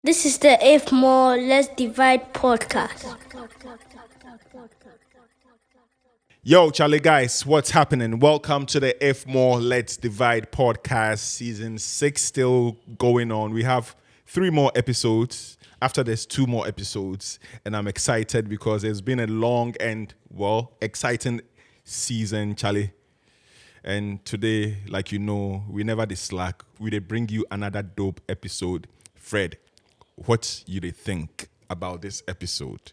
This is the If More Let's Divide podcast. Yo, Charlie guys, what's happening? Welcome to the If More Let's Divide podcast, season 6 still going on. We have 3 more episodes. After there's 2 more episodes, and I'm excited because it's been a long and, exciting season, Charlie. And today, like you know, we never slack. We dey bring you another dope episode. Fred, what you dey think about this episode?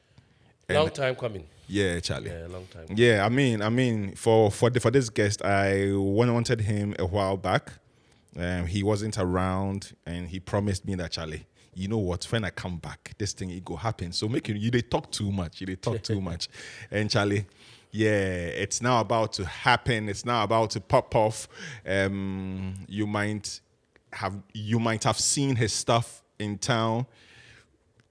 Long time coming. Yeah, Charlie. Yeah, long time. Yeah, I mean, for this guest, I wanted him a while back. He wasn't around, and he promised me that, Charlie, you know what? When I come back, this thing it go happen. So make you they talk too much. You they talk too much, and Charlie, yeah, it's now about to happen. It's now about to pop off. You might have seen his stuff in town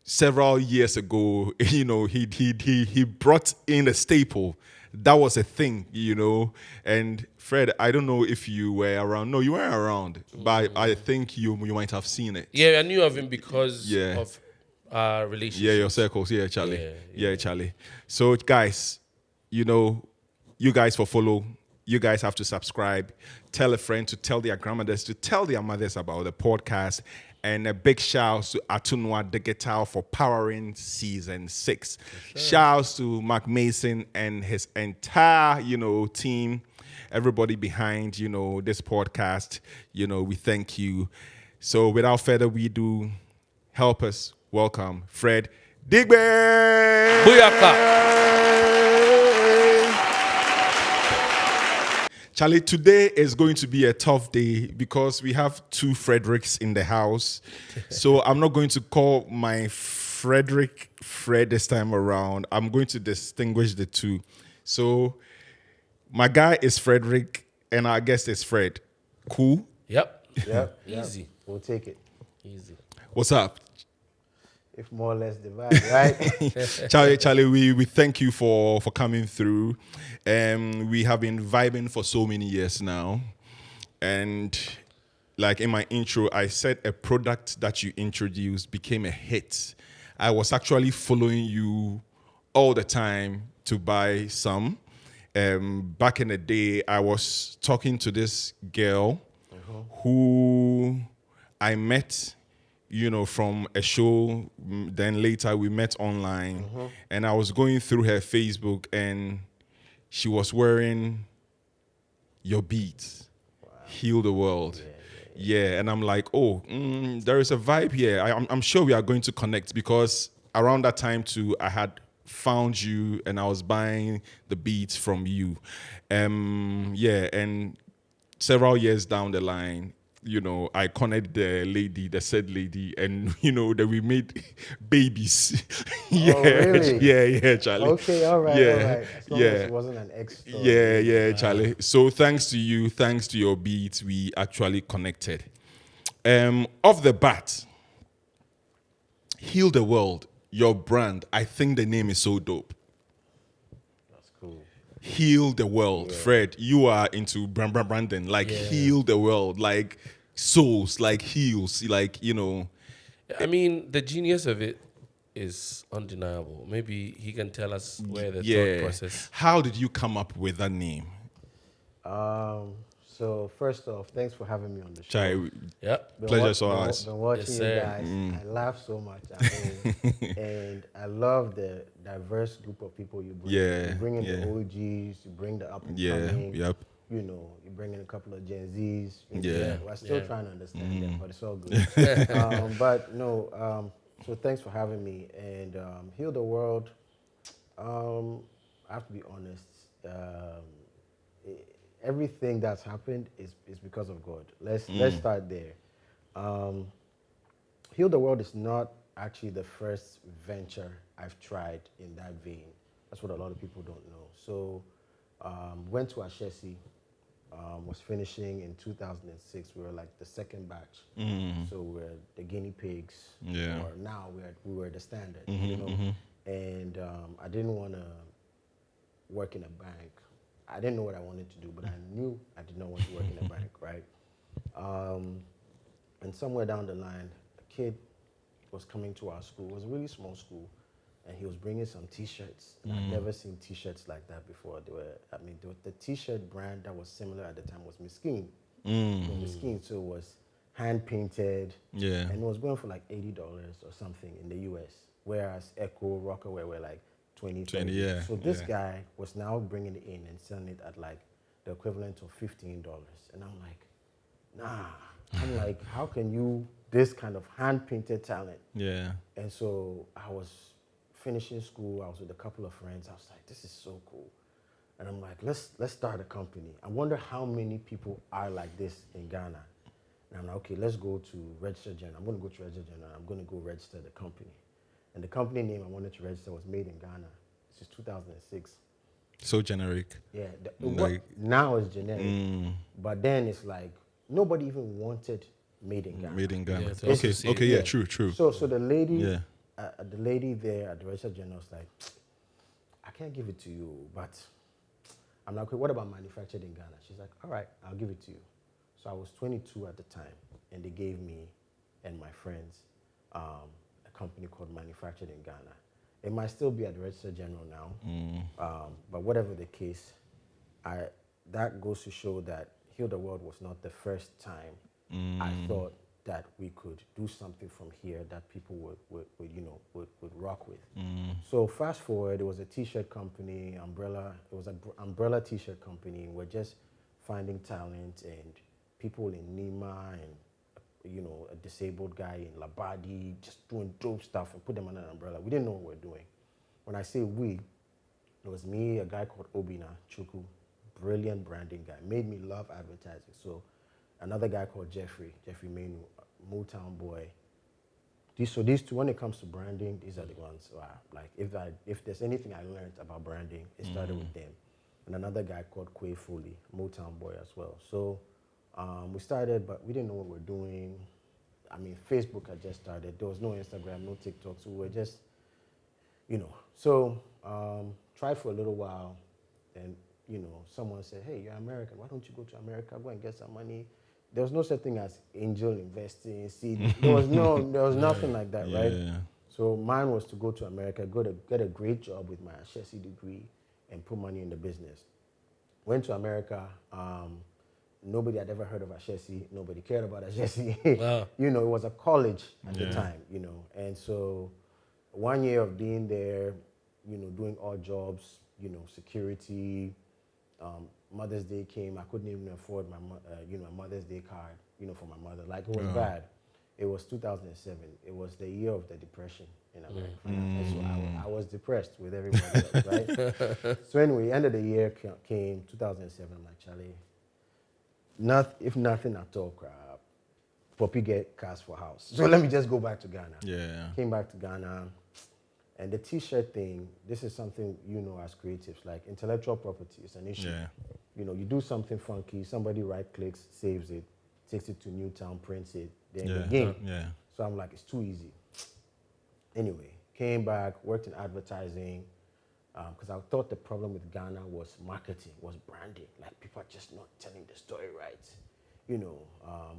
several years ago. You know, he brought in a staple. That was a thing, you know. And Fred, I don't know if you were around. No, you weren't around, but I think you might have seen it. Yeah, I knew of him because Yeah. of our relationship. Yeah, your circles. Yeah, Charlie. Yeah. Charlie. So, guys, you know, you guys for follow. You guys have to subscribe. Tell a friend to tell their grandmothers to tell their mothers about the podcast. And a big shout out to Atunwa Digital for powering season 6. Sure. Shout out to Mark Mason and his entire, team. Everybody behind, this podcast. We thank you. So without further ado, help us welcome Fred Deegbe. Booyaka. Charlie, today is going to be a tough day because we have 2 Fredericks in the house. So I'm not going to call my Frederick Fred this time around. I'm going to distinguish the 2. So my guy is Frederick and our guest is Fred. Cool? Yep. Easy. We'll take it. Easy. What's up? If more or less divide, right? Charlie, we thank you for coming through. We have been vibing for so many years now. And like in my intro, I said a product that you introduced became a hit. I was actually following you all the time to buy some. Back in the day, I was talking to this girl who I met from a show. Then later we met online, and I was going through her Facebook, and she was wearing your beats, Heal the World. Yeah, and I'm like, there is a vibe here. I'm sure we are going to connect because around that time too, I had found you and I was buying the beats from you. And several years down the line, I connected the said lady, and that we made babies. Oh, really? Yeah, Charlie. Okay, all right. As long as it wasn't an ex story. Yeah, Charlie. So thanks to you, thanks to your beats, we actually connected. Off the bat, Heal the World, your brand. I think the name is so dope. That's cool. Heal the World. Yeah. Fred, you are into branding, like heal the world, like souls, like heals, like, I mean, the genius of it is undeniable. Maybe he can tell us where the thought process. How did you come up with that name? So first off, thanks for having me on the show. Chai, Yep. pleasure so ours. Been watching Yes, you sir. guys. I laugh so much at home. And I love the diverse group of people you bring. Yeah, You bring in yeah. the OGs, you bring the up and Yeah, coming. yep. You bring in a couple of Gen Zs. Yeah. We're still trying to understand them, but it's all good. So thanks for having me. And Heal the World, I have to be honest, everything that's happened is because of God. Let's start there. Heal the World is not actually the first venture I've tried in that vein. That's what a lot of people don't know. So went to Ashesi, was finishing in 2006. We were like the second batch. So we're the guinea pigs. Yeah. Or now we were the standard, And I didn't want to work in a bank. I didn't know what I wanted to do, but I knew I did not want to work in a bank, right? And somewhere down the line, a kid was coming to our school. It was a really small school, and he was bringing some T-shirts. And I'd never seen T-shirts like that before. The T-shirt brand that was similar at the time was Miskeen. Miskeen, so it was hand painted, and it was going for like $80 or something in the US, whereas Echo, Rockaway were like 20. So this guy was now bringing it in and selling it at like the equivalent of $15, and I'm like, nah. I'm like, how can you, this kind of hand-painted talent? Yeah. And so I was finishing school, I was with a couple of friends, I was like, this is so cool. And I'm like, let's start a company. I wonder how many people are like this in Ghana. And I'm like, okay, let's go to Register General. I'm going to go to Register General. I'm going to go register the company. And the company name I wanted to register was Made in Ghana. This is 2006. So generic. Yeah. Now it's generic. But then it's like, nobody even wanted Made in Ghana. Made in Ghana. Yeah, true. So the lady, the lady there at the Register General was like, I can't give it to you, but I'm like, okay, what about manufactured in Ghana? She's like, all right, I'll give it to you. So I was 22 at the time, and they gave me and my friends a company called Manufactured in Ghana. It might still be at the Register General now, but whatever the case, that goes to show that Heal the World was not the first time I thought that we could do something from here that people would rock with. So fast forward, it was a t-shirt company, umbrella. It was an umbrella t-shirt company. We're just finding talent and people in Nima and a disabled guy in Labadi, just doing dope stuff and put them under an umbrella. We didn't know what we were doing. When I say we, it was me, a guy called Obina Chuku, brilliant branding guy, made me love advertising. So another guy called Jeffrey Menu, Motown boy. These two, when it comes to branding, these are the ones. Like if there's anything I learned about branding, it started with them. And another guy called Quay Foley, Motown boy as well. So we started, but we didn't know what we were doing. I mean, Facebook had just started. There was no Instagram, no TikTok, so we were just, So tried for a little while, and someone said, hey, you're American, why don't you go to America, go and get some money? There was no such thing as angel investing, seed. There was nothing like that, right? So mine was to go to America, get a great job with my Ashesi degree and put money in the business. Went to America, nobody had ever heard of Ashesi, nobody cared about Ashesi. Wow. It was a college at the time, And so 1 year of being there, doing odd jobs, security, Mother's Day came. I couldn't even afford my, a Mother's Day card, for my mother. Like, it was bad. It was 2007. It was the year of the depression in America. And so I was depressed with everybody else, right? So anyway, end of the year came, 2007. I'm like, Charlie, if nothing at all, crap, Poppy get cars for house. So let me just go back to Ghana. Yeah. Came back to Ghana. And the t-shirt thing, this is something as creatives, like intellectual property is an issue. Yeah. You do something funky, somebody right-clicks, saves it, takes it to Newtown, prints it, then the game. Yeah. So I'm like, it's too easy. Anyway, came back, worked in advertising, because I thought the problem with Ghana was marketing, was branding. Like, people are just not telling the story right.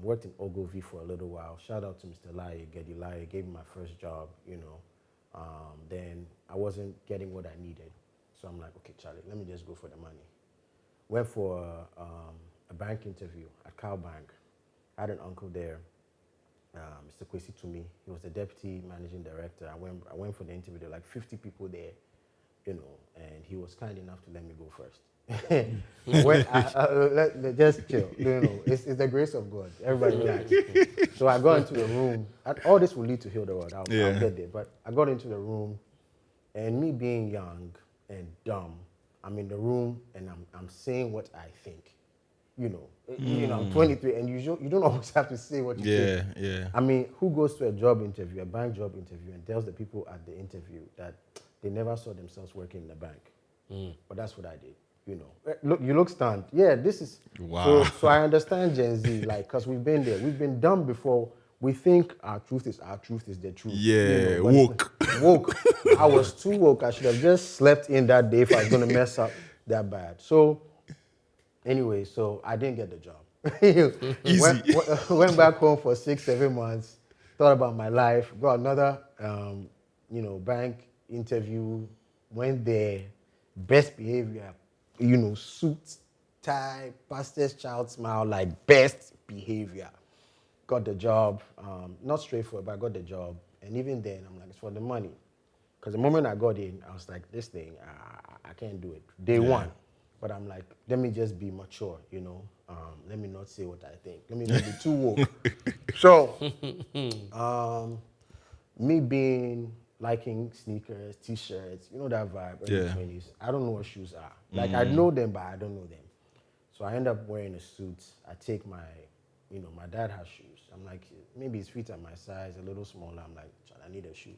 Worked in Ogilvy for a little while. Shout out to Mr. Lai, Gedi Lai, gave me my first job, Then I wasn't getting what I needed. So I'm like, okay, Charlie, let me just go for the money. Went for a bank interview at Cal Bank. I had an uncle there, Mr. Kwesi Tumi. He was the deputy managing director. I went for the interview. There were like 50 people there, and he was kind enough to let me go first. Just chill. It's the grace of God. Everybody dies. So I got into the room. All this will lead to Heal the World. I'll get there. But I got into the room, and me being young and dumb, I'm in the room and I'm saying what I think. I'm 23, and you don't always have to say what you think. Yeah. I mean, who goes to a job interview, a bank job interview, and tells the people at the interview that they never saw themselves working in the bank? But that's what I did. Look, you look stunned. Yeah, this is wow. So I understand Gen Z, like, because we've been there. We've been dumb before. We think our truth is the truth. Yeah, woke. I was too woke. I should have just slept in that day if I was going to mess up that bad. So anyway, so I didn't get the job. Easy. Went back home for 6-7 months. thought about my life, got another, bank interview, went there, best behavior, suit, tie, pastor's child smile, like best behavior. Got the job, not straightforward, but I got the job. And even then, I'm like, it's for the money. Because the moment I got in, I was like, this thing, I can't do it. Day one. But I'm like, let me just be mature, let me not say what I think. Let me not be too woke. So, me liking sneakers, t-shirts, that vibe, early 20s. I don't know what shoes are. Like, I know them, but I don't know them. So I end up wearing a suit. I take my dad has shoes. I'm like, maybe his feet are my size, a little smaller. I'm like, I need a shoe.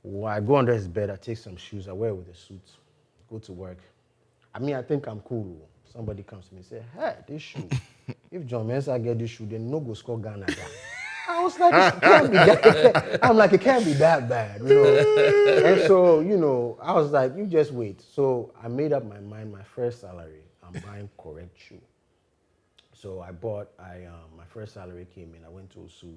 Well, I go under his bed, I take some shoes, I wear it with a suit, go to work. I think I'm cool. Somebody comes to me and says, hey, this shoe, if John Mensah get this shoe, then no go score Ghana. I was like, it can't be that. I'm like, it can't be that bad, And so, I was like, you just wait. So I made up my mind, my first salary, I'm buying correct shoe. So my first salary came in, I went to Osu,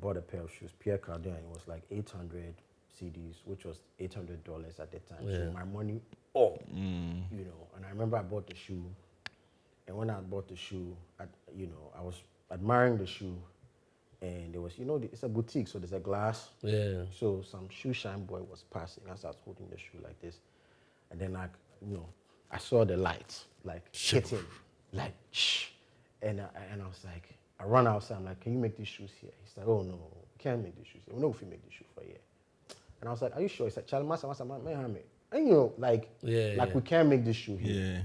bought a pair of shoes, Pierre Cardin, it was like 800 CDs, which was $800 at the time. So my money, and I remember I bought the shoe, and when I bought the shoe, I was admiring the shoe, and there was, it's a boutique, so there's a glass. Yeah. So some shoe shine boy was passing as I was holding the shoe like this, and then I saw the lights, like hitting, like shh, and I was like, I run outside. I'm like, can you make these shoes here? He's like, oh no, we can't make these shoes here. We know if you make these shoes for here. And I was like, are you sure? He said, Charlie, massa, man, and we can't make this shoe here. Yeah.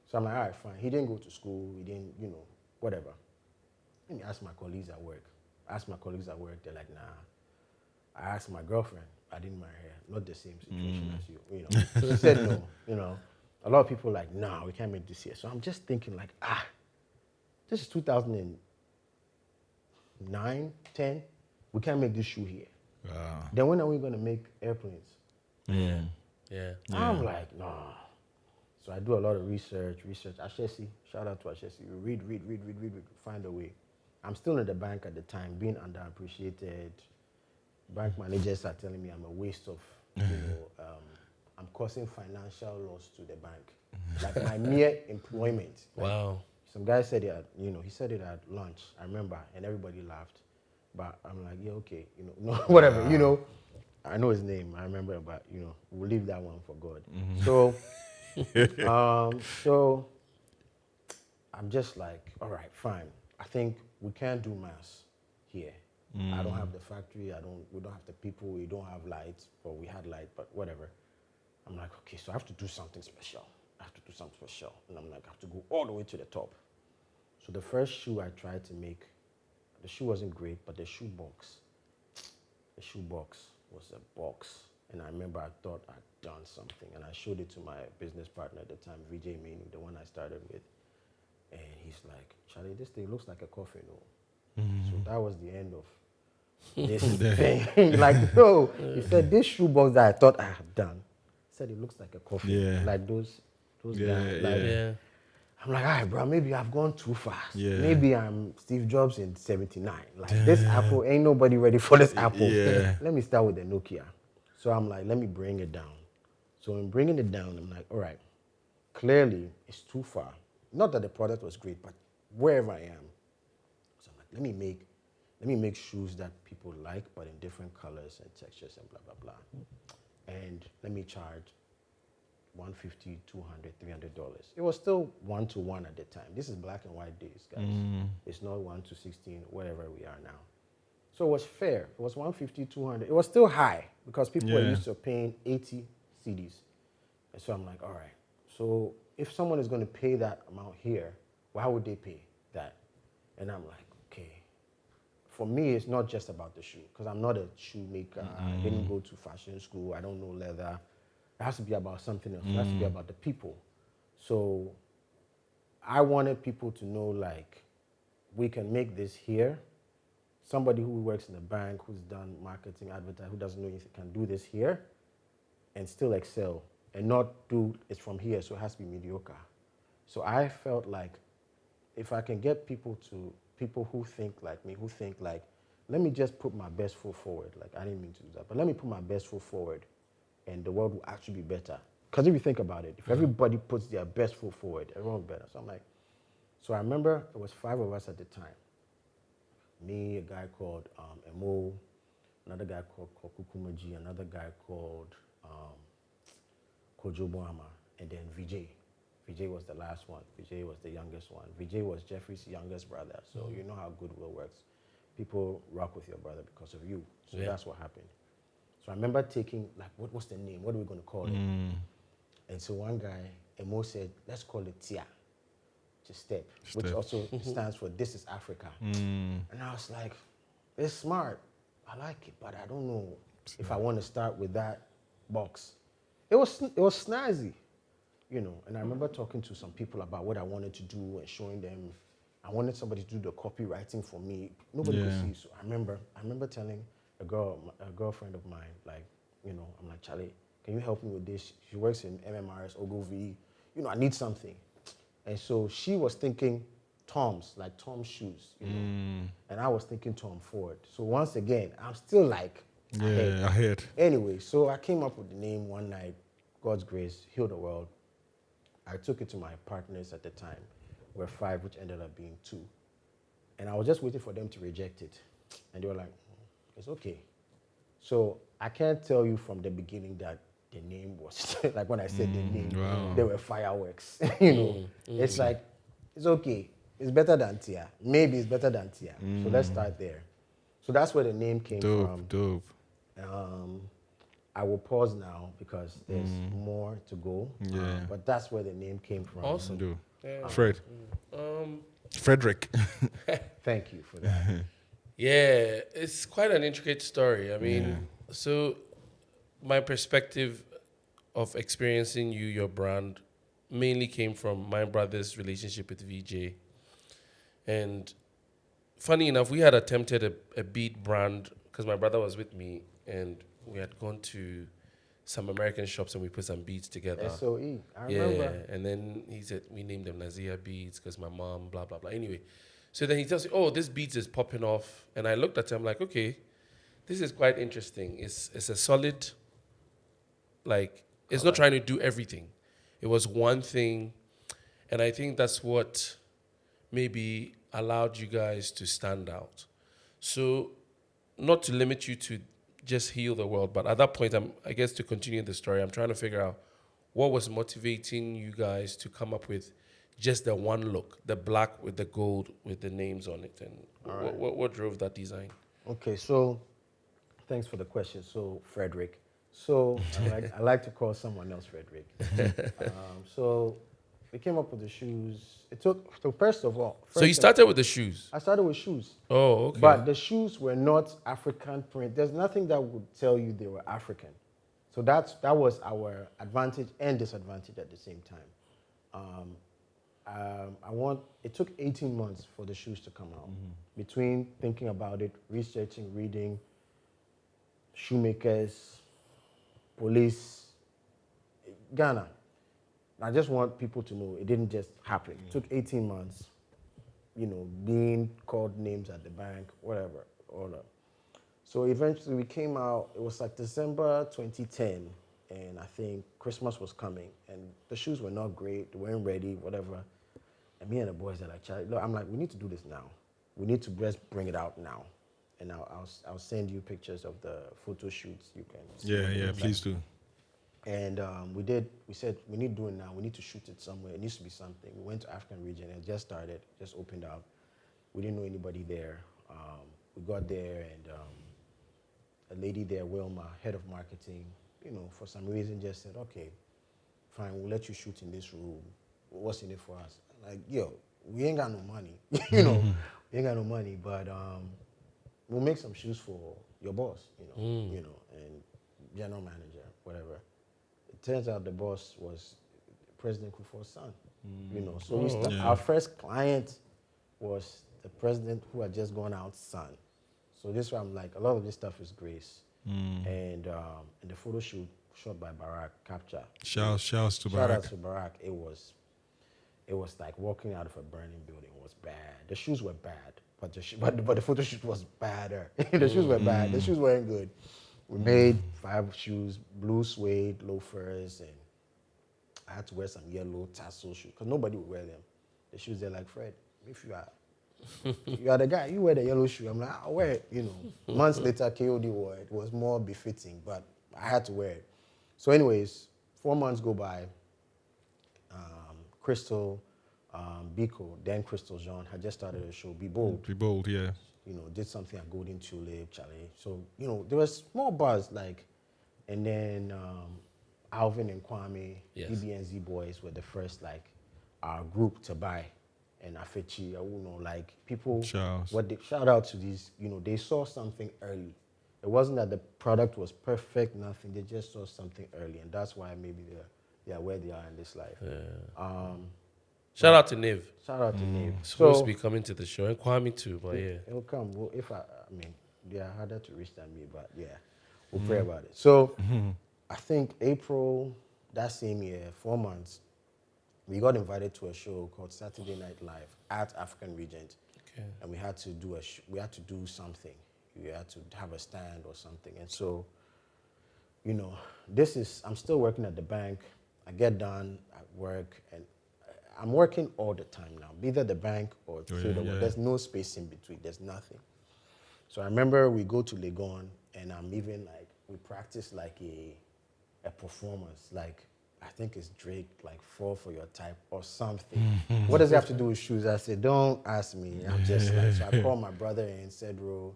So I'm like, all right, fine. He didn't go to school. He didn't, whatever. Let me ask my colleagues at work. They're like, nah. I asked my girlfriend. I didn't marry her. Not the same situation as you. She said no. A lot of people are like, nah, we can't make this here. So I'm just thinking like, this is 2009, 10. We can't make this shoe here. Then when are we going to make airplanes? Yeah. I'm like, nah. So I do a lot of research. Ashesi, shout out to Ashesi. Read, find a way. I'm still in the bank at the time, being underappreciated. Bank managers are telling me I'm a waste of, I'm causing financial loss to the bank. Like my mere employment. Wow. Some guy said it he said it at lunch, I remember, and everybody laughed. But I'm like, yeah, okay, whatever, I know his name, I remember, but, we'll leave that one for God. So I'm just like, all right, fine. I think we can't do mass here. I don't have the factory, we don't have the people, we don't have lights, or we had light, but whatever. I'm like, okay, so I have to do something special. And I'm like, I have to go all the way to the top. So the first shoe I tried to make, the shoe wasn't great, but the shoe box was a box. And I remember I thought I'd done something, and I showed it to my business partner at the time, VJ Meaning, the one I started with. And he's like, Charlie, this thing looks like a coffin. So that was the end of this thing. Like, no, he said, this shoe box that I thought I had done, he said it looks like a coffin. Yeah. Like those guys. I'm like, all right, bro, maybe I've gone too fast. Yeah. Maybe I'm Steve Jobs in 79. Like, this Apple, ain't nobody ready for this Apple. Yeah. Let me start with the Nokia. So I'm like, let me bring it down. So in bringing it down, I'm like, all right, clearly it's too far. Not that the product was great, but wherever I am. So I'm like, let me make shoes that people like, but in different colors and textures and blah, blah, blah. And let me charge $150, $200, $300. It was still 1-to-1 at the time. This is black and white days, guys. It's not 1-to-16, wherever we are now. So it was fair. It was $150, $200. It was still high because people were used to paying 80 CDs. And so I'm like, all right. So if someone is going to pay that amount here, why would they pay that? And I'm like, okay. For me, it's not just about the shoe because I'm not a shoemaker. I didn't go to fashion school. I don't know leather. It has to be about something else. It has to be about the people. So I wanted people to know, like, we can make this here. Somebody who works in a bank, who's done marketing, advertising, who doesn't know anything, can do this here and still excel and not do it from here, so it has to be mediocre. So I felt like if I can get people who think like me, who think like let me just put my best foot forward. Like, I didn't mean to do that, but let me put my best foot forward and the world will actually be better. Because if you think about it, if everybody puts their best foot forward, everyone will be better. So I'm like, so I remember it was 5 of us at the time. Me, a guy called Emo, another guy called Kukumaji, another guy called Kojo Boama, and then Vijay. Vijay was the last one. Vijay was the youngest one. Vijay was Jeffrey's youngest brother. So you know how goodwill works. People rock with your brother because of you. So that's what happened. So I remember taking, like, what's the name? What are we going to call it? And so one guy, Emo, said, let's call it Tia, which is step, which also stands for This is Africa. And I was like, it's smart. I like it, but I don't know if I want to start with that box. It was snazzy, you know. And I remember talking to some people about what I wanted to do and showing them. I wanted somebody to do the copywriting for me. Nobody could see. So I remember telling a girlfriend of mine, like, you know, I'm like, Charlie, can you help me with this? She works in MMRS, Ogilvy. You know, I need something. And so she was thinking Tom's, like Tom's shoes, you know. And I was thinking Tom Ford. So once again, I'm still like ahead. Anyway, so I came up with the name one night, God's grace, heal the world. I took it to my partners at the time. We're 5, which ended up being 2. And I was just waiting for them to reject it. And they were like, it's okay. So I can't tell you from the beginning that the name was, like when I said the name, there were fireworks. You know, it's like, it's okay. It's better than Tia. Maybe it's better than Tia. So let's start there. So that's where the name came from. Dope. I will pause now because there's more to go. But that's where the name came from. Awesome. Fred. Frederick. Thank you for that. Yeah, it's quite an intricate story. I mean, so my perspective of experiencing your brand, mainly came from my brother's relationship with VJ. And funny enough, we had attempted a bead brand because my brother was with me and we had gone to some American shops and we put some beads together. SOE, I remember. Yeah, and then he said, we named them Nazia beads because my mom, blah, blah, blah. Anyway, so then he tells me, oh, this beads is popping off. And I looked at him like, okay, this is quite interesting. It's a solid, like, it's not trying to do everything. It was one thing. And I think that's what maybe allowed you guys to stand out. So not to limit you to just heal the world, but at that point, I guess to continue the story, I'm trying to figure out what was motivating you guys to come up with just the one look, the black with the gold with the names on it, and what drove that design? Okay, so thanks for the question. So Frederick, so I like to call someone else Frederick. So we came up with the shoes. It took, so first of all. So you started with the shoes? I started with shoes. Oh, okay. But the shoes were not African print. There's nothing that would tell you they were African. So that was our advantage and disadvantage at the same time. It took 18 months for the shoes to come out. Between thinking about it, researching, reading, shoemakers, police, Ghana. I just want people to know it didn't just happen. It took 18 months, you know, being called names at the bank, whatever, all that. So eventually we came out, it was like December 2010, and I think Christmas was coming, and the shoes were not great, they weren't ready, whatever. And me and the boys are like, Charlie, look, I'm like, we need to do this now. We need to just bring it out now. And I'll send you pictures of the photo shoots you can see. Yeah, please do. And we said, we need to do it now. We need to shoot it somewhere. It needs to be something. We went to African region. It just started, just opened up. We didn't know anybody there. We got there, and a lady there, Wilma, head of marketing, you know, for some reason just said, okay, fine, we'll let you shoot in this room. What's in it for us? Like, yo, we ain't got no money. You know, we ain't got no money, but we'll make some shoes for your boss, you know, and general manager, whatever. It turns out the boss was President Kufuor's son, you know. So our first client was the president who had just gone out's son. So this one, I'm like, a lot of this stuff is grace. And the photo shoot shot by Barack Capture. Shouts to Barack. Shout out to Barack. It was like walking out of a burning building. It was bad. The shoes were bad. but the photo shoot was badder. The shoes were bad. The shoes weren't good. We made 5 shoes, blue suede loafers, and I had to wear some yellow tassel shoes because nobody would wear them. The shoes, they're like, Fred, if you are the guy, you wear the yellow shoe. I'm like, I'll wear it, you know. Months later, KOD wore it. It was more befitting, but I had to wear it. So anyways, 4 months go by. Crystal, Biko, then Crystal Jean had just started a show, Be Bold. Be Bold, yeah. You know, did something at Golden Tulip, Charlie. So, you know, there was small buzz, like, and then Alvin and Kwame, Yes. EBNZ boys were the first, like, group to buy. And Afechi, I don't know, like, people, Shout shout out to these, you know, they saw something early. It wasn't that the product was perfect, nothing. They just saw something early, and that's why maybe they're where they are in this life. Yeah. Shout out to Niv. Shout out to Nave. Supposed to be coming to the show, and Kwame too, but yeah. It'll come. Well, I mean, they are harder to reach than me, but yeah, we'll pray about it. So, I think April that same year, 4 months, we got invited to a show called Saturday Night Live at African Regent, and we had to do something. We had to have a stand or something, and so, you know, I'm still working at the bank. I get done at work, and I'm working all the time now, be that the bank or field of work. There's no space in between. There's nothing. So I remember we go to Legon, and I'm even like, we practice like a performance, like I think it's Drake, like Fall for Your Type or something. What does it have to do with shoes? I said, don't ask me. I'm just like, so I called my brother and said, bro,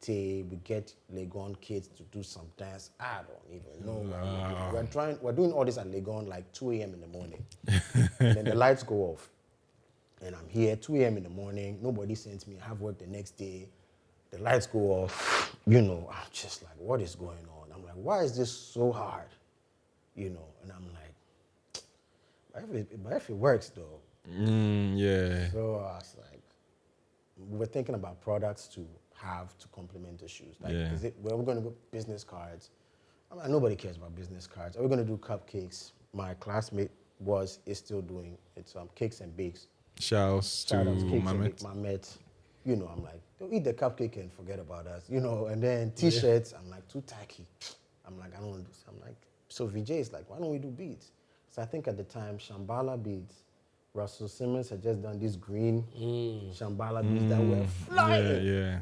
we get Legon kids to do some dance. I don't even know. We're doing all this at Legon like 2 a.m. in the morning. And then the lights go off. And I'm here 2 a.m. in the morning. Nobody sends me. I have work the next day. The lights go off. You know, I'm just like, what is going on? I'm like, why is this so hard? You know, and I'm like, but if it works though. Yeah. So I was like, we were thinking about products to have to complement the shoes. Like, we're going to go business cards. I'm like, nobody cares about business cards. Are we going to do cupcakes? My classmate is still doing it's cakes and bakes. Shouts to Mamet. You know, I'm like, they'll eat the cupcake and forget about us. You know, and then T-shirts. I'm like, too tacky. I'm like, I don't want to do. I'm like, so VJ is like, why don't we do beads? So I think at the time, Shambhala beads. Russell Simmons had just done these green Shambhala beads that were flying. Yeah.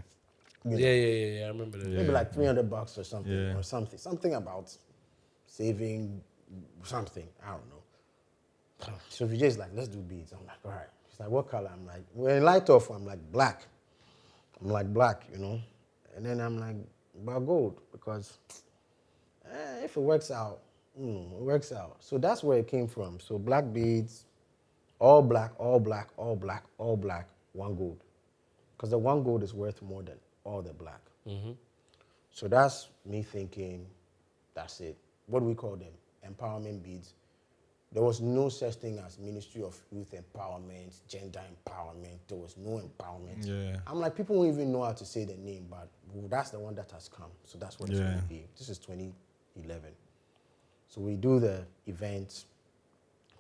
Yeah, I remember that. Maybe like $300 or something, something about saving something. I don't know. So VJ's like, let's do beads. I'm like, all right. He's like, what color? I'm like, we're in light off. I'm like, black. I'm like, black, you know. And then I'm like, but gold, because if it works out, it works out. So that's where it came from. So black beads, all black, all black, all black, all black, one gold. Because the one gold is worth more than all the black. So that's me thinking, that's it. What do we call them? Empowerment beads. There was no such thing as Ministry of Youth Empowerment, Gender Empowerment. There was no empowerment. Yeah. I'm like, people won't even know how to say the name, but that's the one that has come. So that's what it's going to be. This is 2011. So we do the event.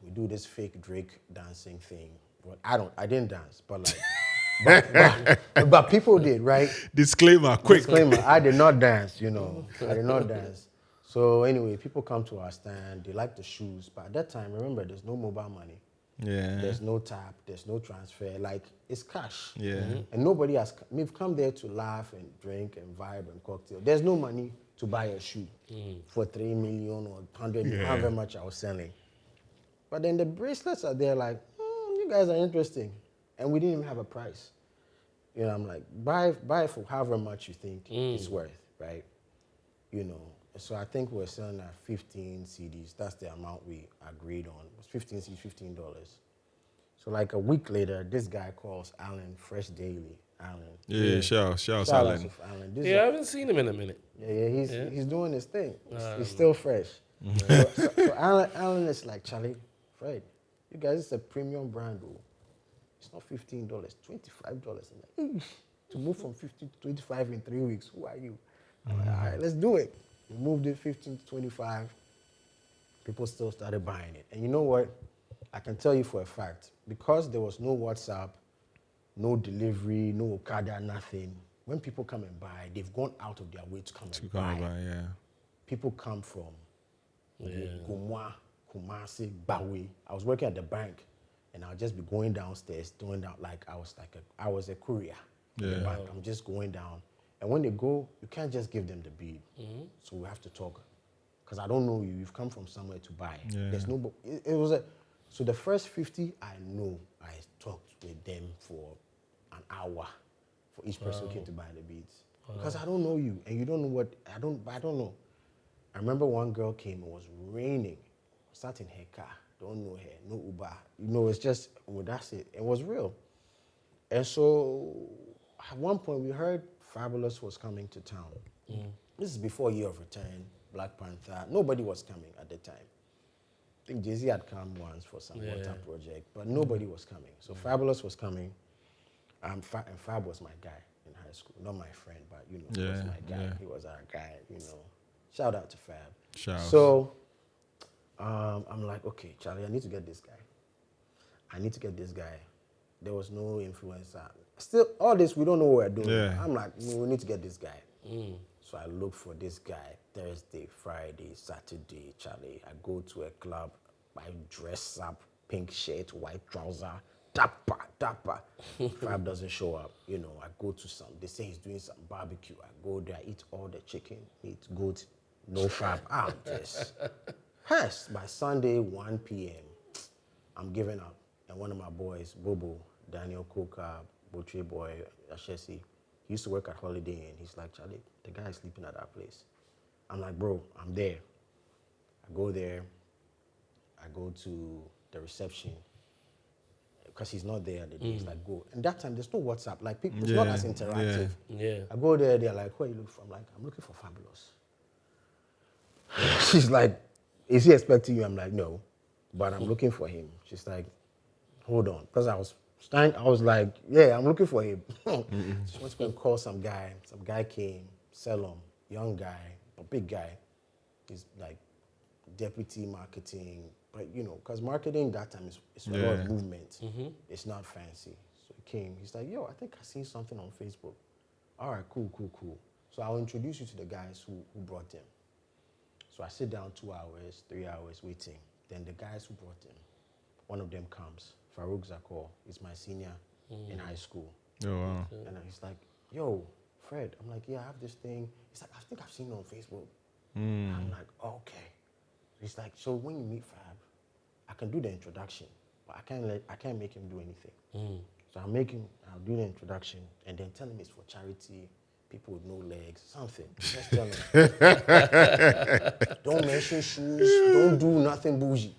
We do this fake Drake dancing thing. Well, I didn't dance, but like, but people did, right? Disclaimer, quick. Disclaimer, I did not dance, you know. I did not dance. So anyway, people come to our stand, they like the shoes, but at that time, remember, there's no mobile money. Yeah. There's no tap, there's no transfer, like, it's cash. Yeah. And nobody has, we've come there to laugh and drink and vibe and cocktail. There's no money to buy a shoe for 3 million or 100 million, however much I was selling. But then the bracelets are there like, you guys are interesting. And we didn't even have a price. You know, I'm like, buy for however much you think it's worth, right? You know, so I think we're selling at 15 CDs. That's the amount we agreed on. It was 15 CDs, $15. So like a week later, this guy calls Alan, Fresh Daily. Alan. Yeah, shout Alan. This I haven't seen him in a minute. He's doing his thing. He's still fresh. So Alan is like, Charlie, Fred, you guys, it's a premium brand, though. It's not $15, $25. I'm like, to move from 15 to 25 in 3 weeks, who are you? I'm like, all right, let's do it. We moved it 15 to 25. People still started buying it. And you know what? I can tell you for a fact, because there was no WhatsApp, no delivery, no Okada, nothing. When people come and buy, they've gone out of their way to come and buy. Yeah. People come from Gomwa, Kumasi, Bawe. I was working at the bank, and I'll just be going downstairs, like I was a courier in the bank. I'm just going down, and when they go, you can't just give them the bead. So we have to talk, because I don't know you. You've come from somewhere to buy. There's no. It was a. So the first 50, I know I talked with them for an hour, for each person who came to buy the beads, because I don't know you, and you don't know what I don't know. I remember one girl came, it was raining, sat in her car, don't know her, no Uber. It's just, well, that's it. It was real. And so at one point we heard Fabulous was coming to town. This is before Year of Return, Black Panther. Nobody was coming at the time. I think Jay-Z had come once for some water project, but nobody was coming. So Fabulous was coming, and Fab was my guy in high school. Not my friend, but he was my guy. He was our guy, Shout out to Fab. So I'm like, okay, Charlie, I need to get this guy. There was no influencer. Still, all this, we don't know what we're doing. I'm like, we need to get this guy. So I look for this guy Thursday, Friday, Saturday, Charlie. I go to a club, I dress up, pink shirt, white trouser, dapper. Fab doesn't show up. I go to they say he's doing some barbecue. I go there, I eat all the chicken, meat, goat, no Fab. Yes, by Sunday, 1 p.m., I'm giving up. And one of my boys, Bobo, Daniel Coca, Botre Boy, Ashesi, he used to work at Holiday Inn. He's like, Charlie, the guy is sleeping at that place. I'm like, bro, I'm there. I go there. I go to the reception, because he's not there the day. He's like, go. And that time, there's no WhatsApp. Like, people, it's not as interactive. I go there, they're like, where you look for? I'm like, I'm looking for Fabulous. She's like, is he expecting you? I'm like, no, but I'm looking for him. She's like, hold on. Because I was like, yeah, I'm looking for him. She wants to go and call some guy. Some guy came, Selom, young guy, a big guy. He's like deputy marketing, but because marketing that time is a lot of movement. It's not fancy. So he came, he's like, yo, I think I seen something on Facebook. All right, cool. So I'll introduce you to the guys who brought them. So I sit down 2 hours, 3 hours waiting. Then the guys who brought them, one of them comes, Farouk Zakor, he's my senior in high school. Oh, wow. And he's like, yo, Fred. I'm like, yeah, I have this thing. He's like, I think I've seen it on Facebook. I'm like, okay. He's like, so when you meet Fab, I can do the introduction, but I can't make him do anything. So I'll do the introduction and then tell him it's for charity, people with no legs, something. Just tell him. Don't mention shoes, don't do nothing bougie.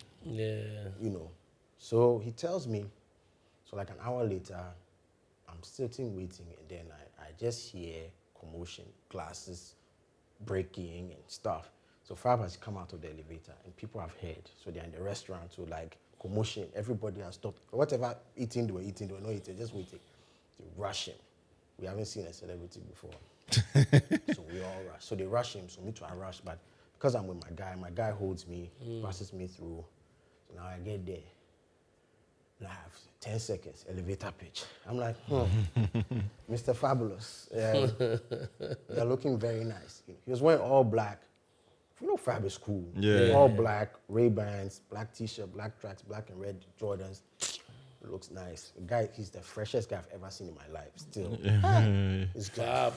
So he tells me, so like an hour later, I'm sitting waiting, and then I just hear commotion, glasses breaking and stuff. So Fab has come out of the elevator, and people have heard. So they're in the restaurant, so like commotion, everybody has stopped. Whatever eating, they were not eating, just waiting. They rush him. We haven't seen a celebrity before. So we all rush. So they rush him, so me too, I rush. But because I'm with my guy holds me, passes me through. So now I get there. And I have 10 seconds, elevator pitch. I'm like, Mr. Fabulous, you're looking very nice. He was wearing all black. Fab is cool. All black, Ray-Bans, black t-shirt, black tracks, black and red Jordans. It looks nice. The guy, he's the freshest guy I've ever seen in my life. Still, he's Fab.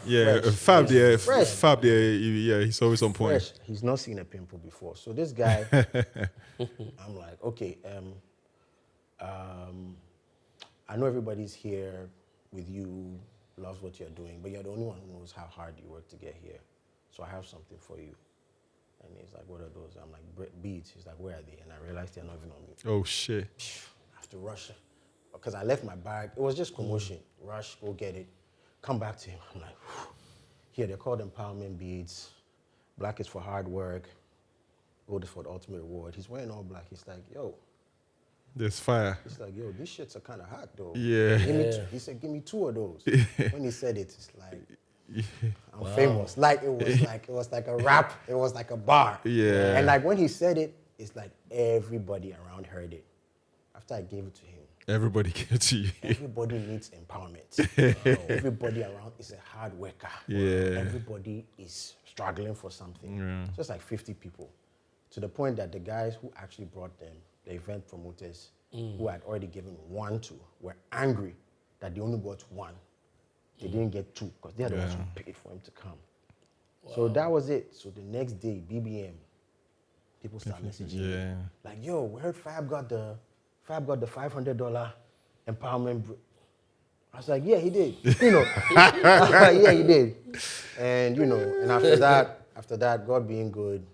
Fab. He's always on point. Fresh. He's not seen a pimple before. So this guy, I'm like, okay, I know everybody's here with you, loves what you're doing, but you're the only one who knows how hard you work to get here. So I have something for you. And he's like, what are those? I'm like, beads. He's like, where are they? And I realized they're not even on me. Oh, shit. I have to rush because I left my bag. It was just commotion. Rush, go get it. Come back to him. I'm like, here, they're called empowerment beads. Black is for hard work. Gold is for the ultimate reward. He's wearing all black. He's like, yo. There's fire. He's like, yo, these shits are kind of hot, though. Yeah. He said, give me 2 of those. When he said it, it's like, I'm famous. Like it was like a rap. It was like a bar. Yeah. And like when he said it, it's like everybody around heard it. After I gave it to him, Everybody gets you. Everybody needs empowerment. Everybody around is a hard worker. Yeah. Everybody is struggling for something. Just like 50 people. To the point that the guys who actually brought them, the event promoters, who had already given 1 to, were angry that they only got 1. They didn't get 2 because they are the ones who paid for him to come. Wow. So that was it. So the next day, BBM, people start messaging me. Like, yo, we heard Fab got the $500 empowerment. I was like, yeah, he did. Yeah, he did. And and after that, God being good,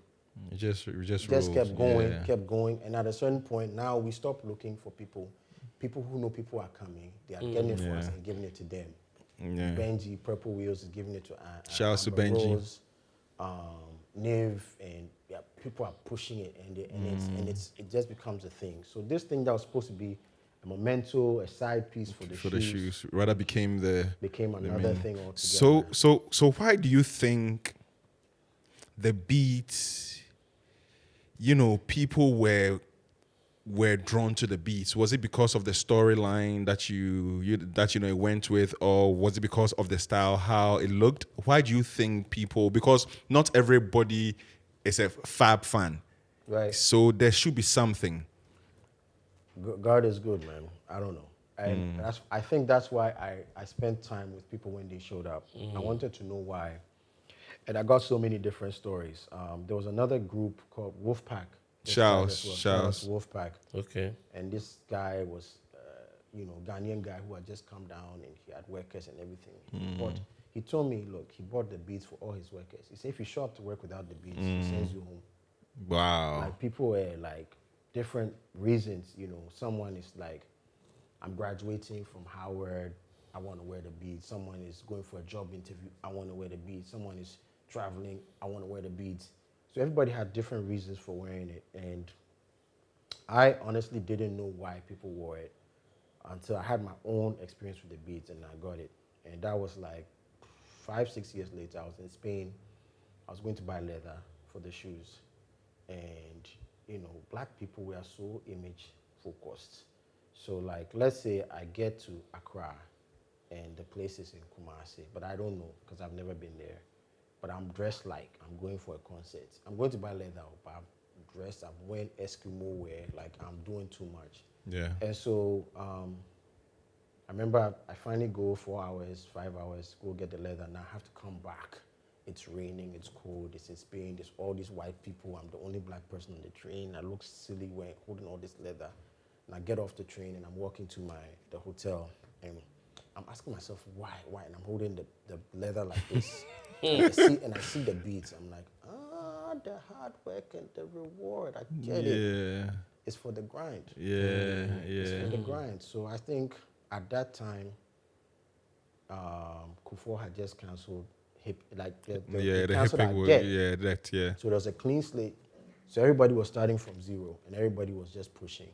we just kept going. And at a certain point, now we stopped looking for people who know people are coming. They are getting it for us and giving it to them. Yeah. Benji, Purple Wheels is giving it to shout out to Benji. Rose, Niv, and people are pushing it, and it just becomes a thing. So this thing that was supposed to be a memento, a side piece for the shoes, rather became another thing altogether. So why do you think the beats, people were drawn to the beats? Was it because of the storyline that it went with, or was it because of the style, how it looked? Why do you think people? Because not everybody is a Fab fan, right? So there should be something. God is good, man. I don't know. And I think that's why I spent time with people when they showed up. I wanted to know why. And I got so many different stories. There was another group called Wolfpack. Shouts. Wolfpack. Okay. And this guy was, Ghanaian guy who had just come down, and he had workers and everything. He told me, look, he bought the beats for all his workers. He said, if you show up to work without the beats, he sends you home. Wow. Like, people were like different reasons. Someone is like, I'm graduating from Howard, I want to wear the beads. Someone is going for a job interview, I want to wear the beads. Someone is traveling, I want to wear the beads. So everybody had different reasons for wearing it. And I honestly didn't know why people wore it until I had my own experience with the beads and I got it. And that was like 5-6 years later. I was in Spain. I was going to buy leather for the shoes. And, black people were so image focused. So like, let's say I get to Accra and the place is in Kumasi, but I don't know because I've never been there. But I'm dressed like I'm going for a concert. I'm going to buy leather, but I'm dressed, I'm wearing Eskimo wear, like I'm doing too much. Yeah. And so I remember I finally go 4 hours, 5 hours, go get the leather, and I have to come back. It's raining, it's cold, it's in Spain, there's all these white people, I'm the only black person on the train, I look silly holding all this leather. And I get off the train and I'm walking to the hotel, and I'm asking myself why, and I'm holding the leather like this. and I see the beads. I'm like, the hard work and the reward. I get it. It's for the grind. It's for the grind. So I think at that time, Kufuor had just canceled the hipping Get. So there was a clean slate. So everybody was starting from zero, and everybody was just pushing.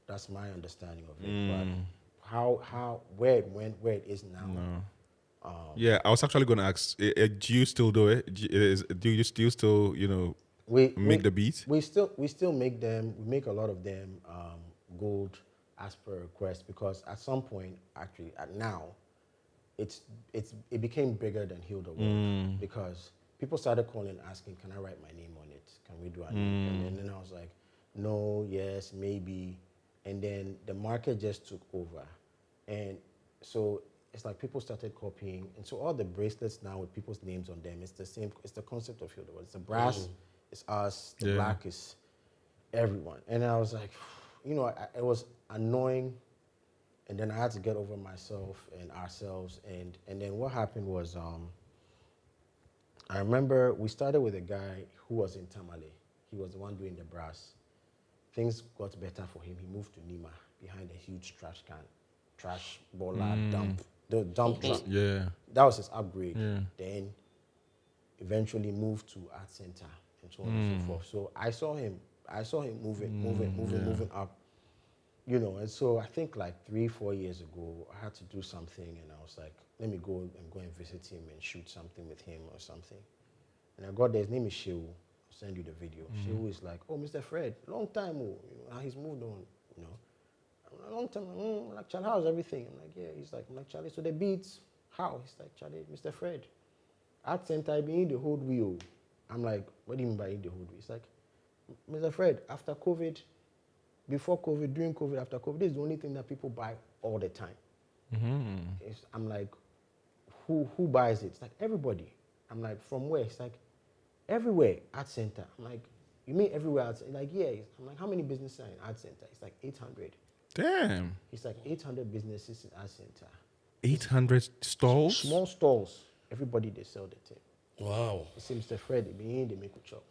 That's my understanding of it. But where it went, where it is now. No. I was actually going to ask, do you still do it? Do you still, make the beats? We still make them. We make a lot of them gold as per request, because at some point, actually, now, it became bigger than Heal the World, because people started calling asking, can I write my name on it? Can we do it? And then I was like, no, yes, maybe. And then the market just took over. And so it's like people started copying. And so all the bracelets now with people's names on them, it's the same. It's the concept of Heal the World. It's the brass, it's us, the black is everyone. And I was like, it was annoying. And then I had to get over myself and ourselves. And then what happened was, I remember we started with a guy who was in Tamale. He was the one doing the brass. Things got better for him. He moved to Nima behind a huge trash baller dump. The dump truck. Yeah. That was his upgrade. Yeah. Then eventually moved to Art Center and so on and so forth. So I saw him moving up. And so I think like 3-4 years ago, I had to do something, and I was like, let me go and visit him and shoot something with him or something. And I got there. His name is Shehu. I'll send you the video. Shehu is like, oh, Mr. Fred, long time, now he's moved on, A long time. I'm like, Charlie, how's everything? I'm like, yeah. He's like, I'm like, Charlie, so the beats, how? He's like, Charlie, Mr. Fred, Art Center, I been in the whole wheel. I'm like, what do you mean by in the whole wheel? He's like, Mr. Fred, after COVID, before COVID, during COVID, after COVID, this is the only thing that people buy all the time. I'm like, who buys it? It's like, everybody. I'm like, from where? It's like, everywhere, Art Center. I'm like, you mean everywhere? Like, yeah. I'm like, how many businesses are in Art Center? It's like 800. Damn. It's like 800 businesses in Art Center. 800 stalls? Small stalls. Everybody, they sell the thing. Wow. He said, Mr. Fred, they make a chop.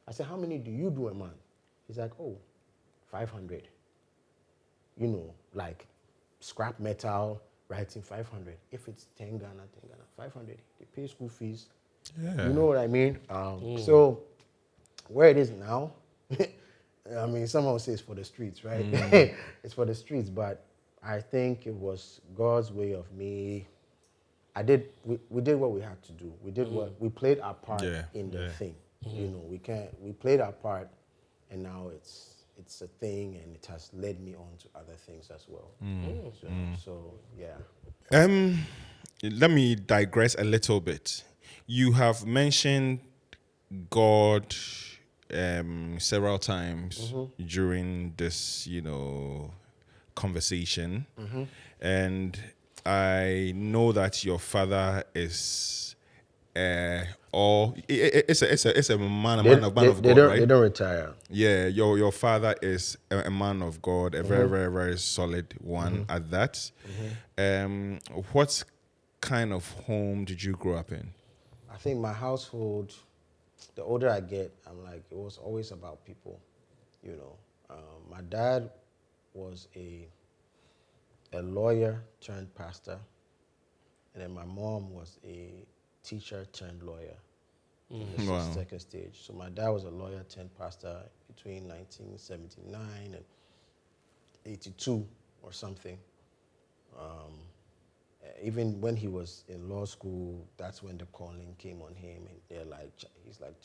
I said, how many do you do a month? He's like, 500. You know, like scrap metal, writing 500. If it's 10 Ghana, 500. They pay school fees. Yeah. You know what I mean? So where it is now, I mean, someone will say it's for the streets, right? It's for the streets, but I think it was God's way of me. We did what we had to do. We did what we played our part in the thing. You know, we played our part, and now it's a thing, and it has led me on to other things as well. So yeah. Let me digress a little bit. You have mentioned God several times during this, conversation, and I know that your father is it's a man of God, right? They don't retire. Yeah, your father is a man of God, a very, very, very solid one at that. What kind of home did you grow up in? I think my household, the older I get, I'm like, it was always about people, My dad was a lawyer turned pastor, and then my mom was a teacher turned lawyer in the second stage. So my dad was a lawyer turned pastor between 1979 and 82 or something. Even when he was in law school, that's when the calling came on him, and they're like, he's like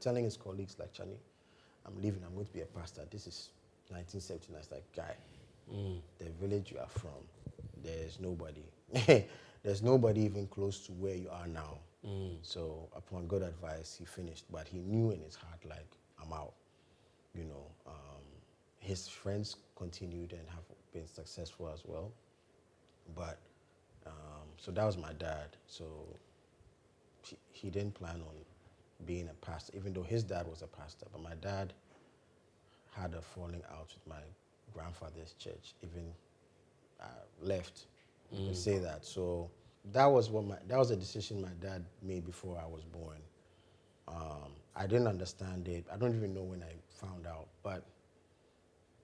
telling his colleagues, like, Chani, I'm leaving, I'm going to be a pastor. This is 1979. It's like, guy, the village you are from, there's nobody. There's nobody even close to where you are now. So upon good advice, he finished, but he knew in his heart, like, I'm out. His friends continued and have been successful as well. But, so that was my dad. So he didn't plan on being a pastor, even though his dad was a pastor. But my dad had a falling out with my grandfather's church, even left. You can say that. So that was a decision my dad made before I was born. I didn't understand it. I don't even know when I found out. But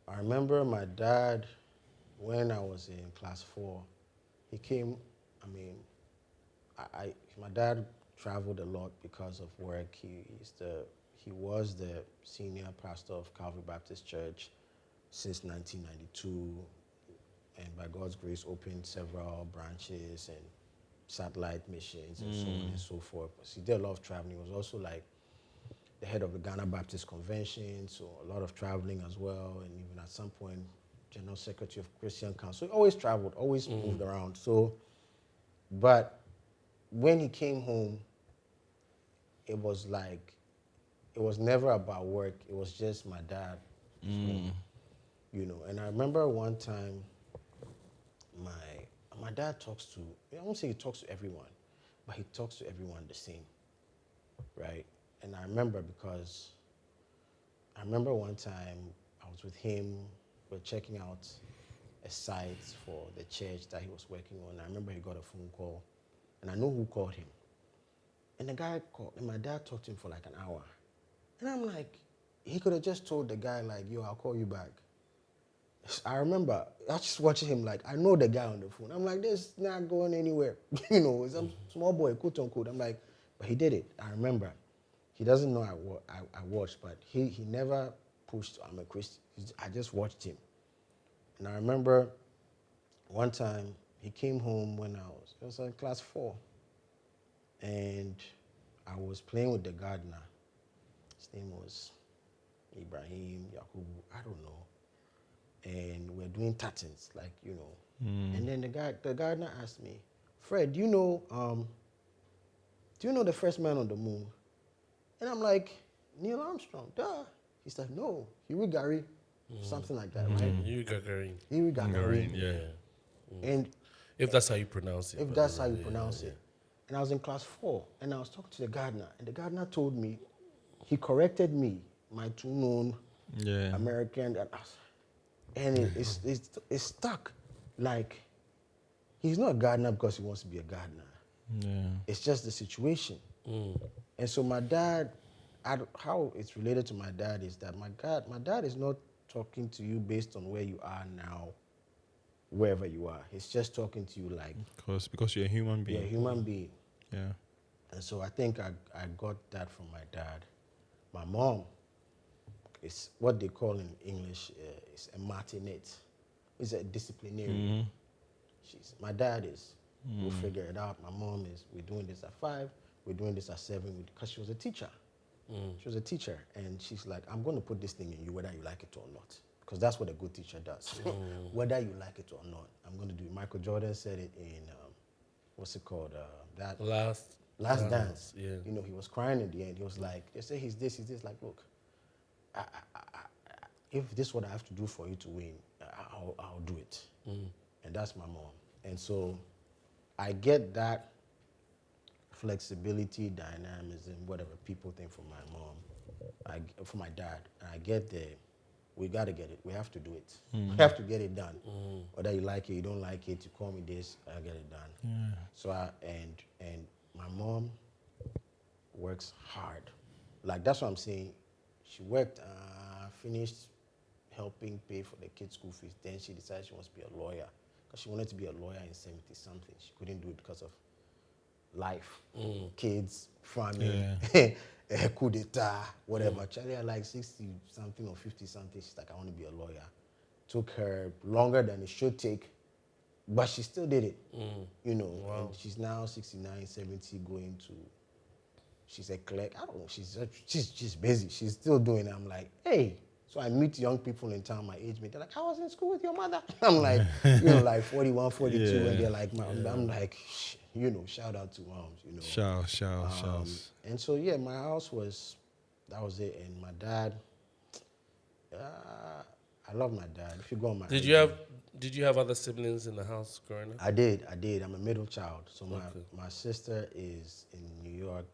I remember my dad, when I was in class 4, he came. I mean, my dad traveled a lot because of work. He was the senior pastor of Calvary Baptist Church since 1992, and by God's grace opened several branches and satellite missions and so on and so forth. So he did a lot of traveling. He was also like the head of the Ghana Baptist Convention, so a lot of traveling as well, and even at some point, General Secretary of Christian Council. He always traveled, always moved around. So, but when he came home, it was like, it was never about work. It was just my dad, home, And I remember one time, my dad talks to, I won't say he talks to everyone, but he talks to everyone the same, right? And I remember because, I remember one time I was with him, we were checking out a site for the church that he was working on. I remember he got a phone call, and I know who called him. And the guy called, and my dad talked to him for like an hour. And I'm like, he could have just told the guy, like, yo, I'll call you back. I remember, I was just watching him, like, I know the guy on the phone. I'm like, this is not going anywhere. He's a small boy, quote unquote. I'm like, but he did it. I remember. He doesn't know I watched, but he never pushed, I'm a Christian. I just watched him. And I remember one time he came home when it was in class 4. And I was playing with the gardener. His name was Ibrahim, Yakubu, I don't know. and we're doing tartans, like, you know. And then the gardener asked me, Fred, do you know the first man on the moon? And I'm like, Neil Armstrong, duh. He said, no, Huey Gary, something like that, right? Huey Gagarin. Huey Gagarin. Yeah. And If that's how you pronounce it. if that's how you pronounce it. And I was in class 4, and I was talking to the gardener, and the gardener told me, he corrected me, my two known American, and it's stuck. Like, he's not a gardener because he wants to be a gardener. Yeah. It's just the situation. And so my dad, how it's related to my dad is that my dad is not talking to you based on where you are now, wherever you are. He's just talking to you like... Because you're a human being. You're a human being. Yeah. And so I think I got that from my dad. My mom is what they call in English is a martinet. It's a disciplinarian. My dad is, we'll figure it out. My mom is, we're doing this at 5, we're doing this at 7, because she was a teacher. She was a teacher, and she's like, I'm going to put this thing in you whether you like it or not. Because that's what a good teacher does. Whether you like it or not, I'm going to do it. Michael Jordan said it in, what's it called? That Last Dance. Yeah. You know, he was crying in the end. He was like, they say he's this. Like, look, if this is what I have to do for you to win, I'll do it. And that's my mom. And so I get that flexibility, dynamism, whatever people think from my mom, from my dad. And I get we got to get it. We have to do it. We have to get it done. Whether you like it, you don't like it, you call me this, I get it done. So and my mom works hard. Like, that's what I'm saying. She worked, finished helping pay for the kids' school fees. Then she decided she wants to be a lawyer. Because she wanted to be a lawyer in 70-something. She couldn't do it because of life, kids, farming, coup d'etat, whatever. Charlie had like 60-something or 50-something. She's like, I want to be a lawyer. Took her longer than it should take, but she still did it, you know. Wow. And she's now 69, 70, going to, she's a clerk. I don't know, she's busy. She's still doing it. I'm like, hey. So I meet young people in town, my age mate. They're like, I was in school with your mother. I'm like, you know, like 41, 42, and they're like, I'm like, you know, shout out to moms, you know. Shouts. And so, yeah, my house that was it. And my dad, I love my dad. If you go on my... Did you have other siblings in the house growing up? I did. I'm a middle child. So my sister is in New York.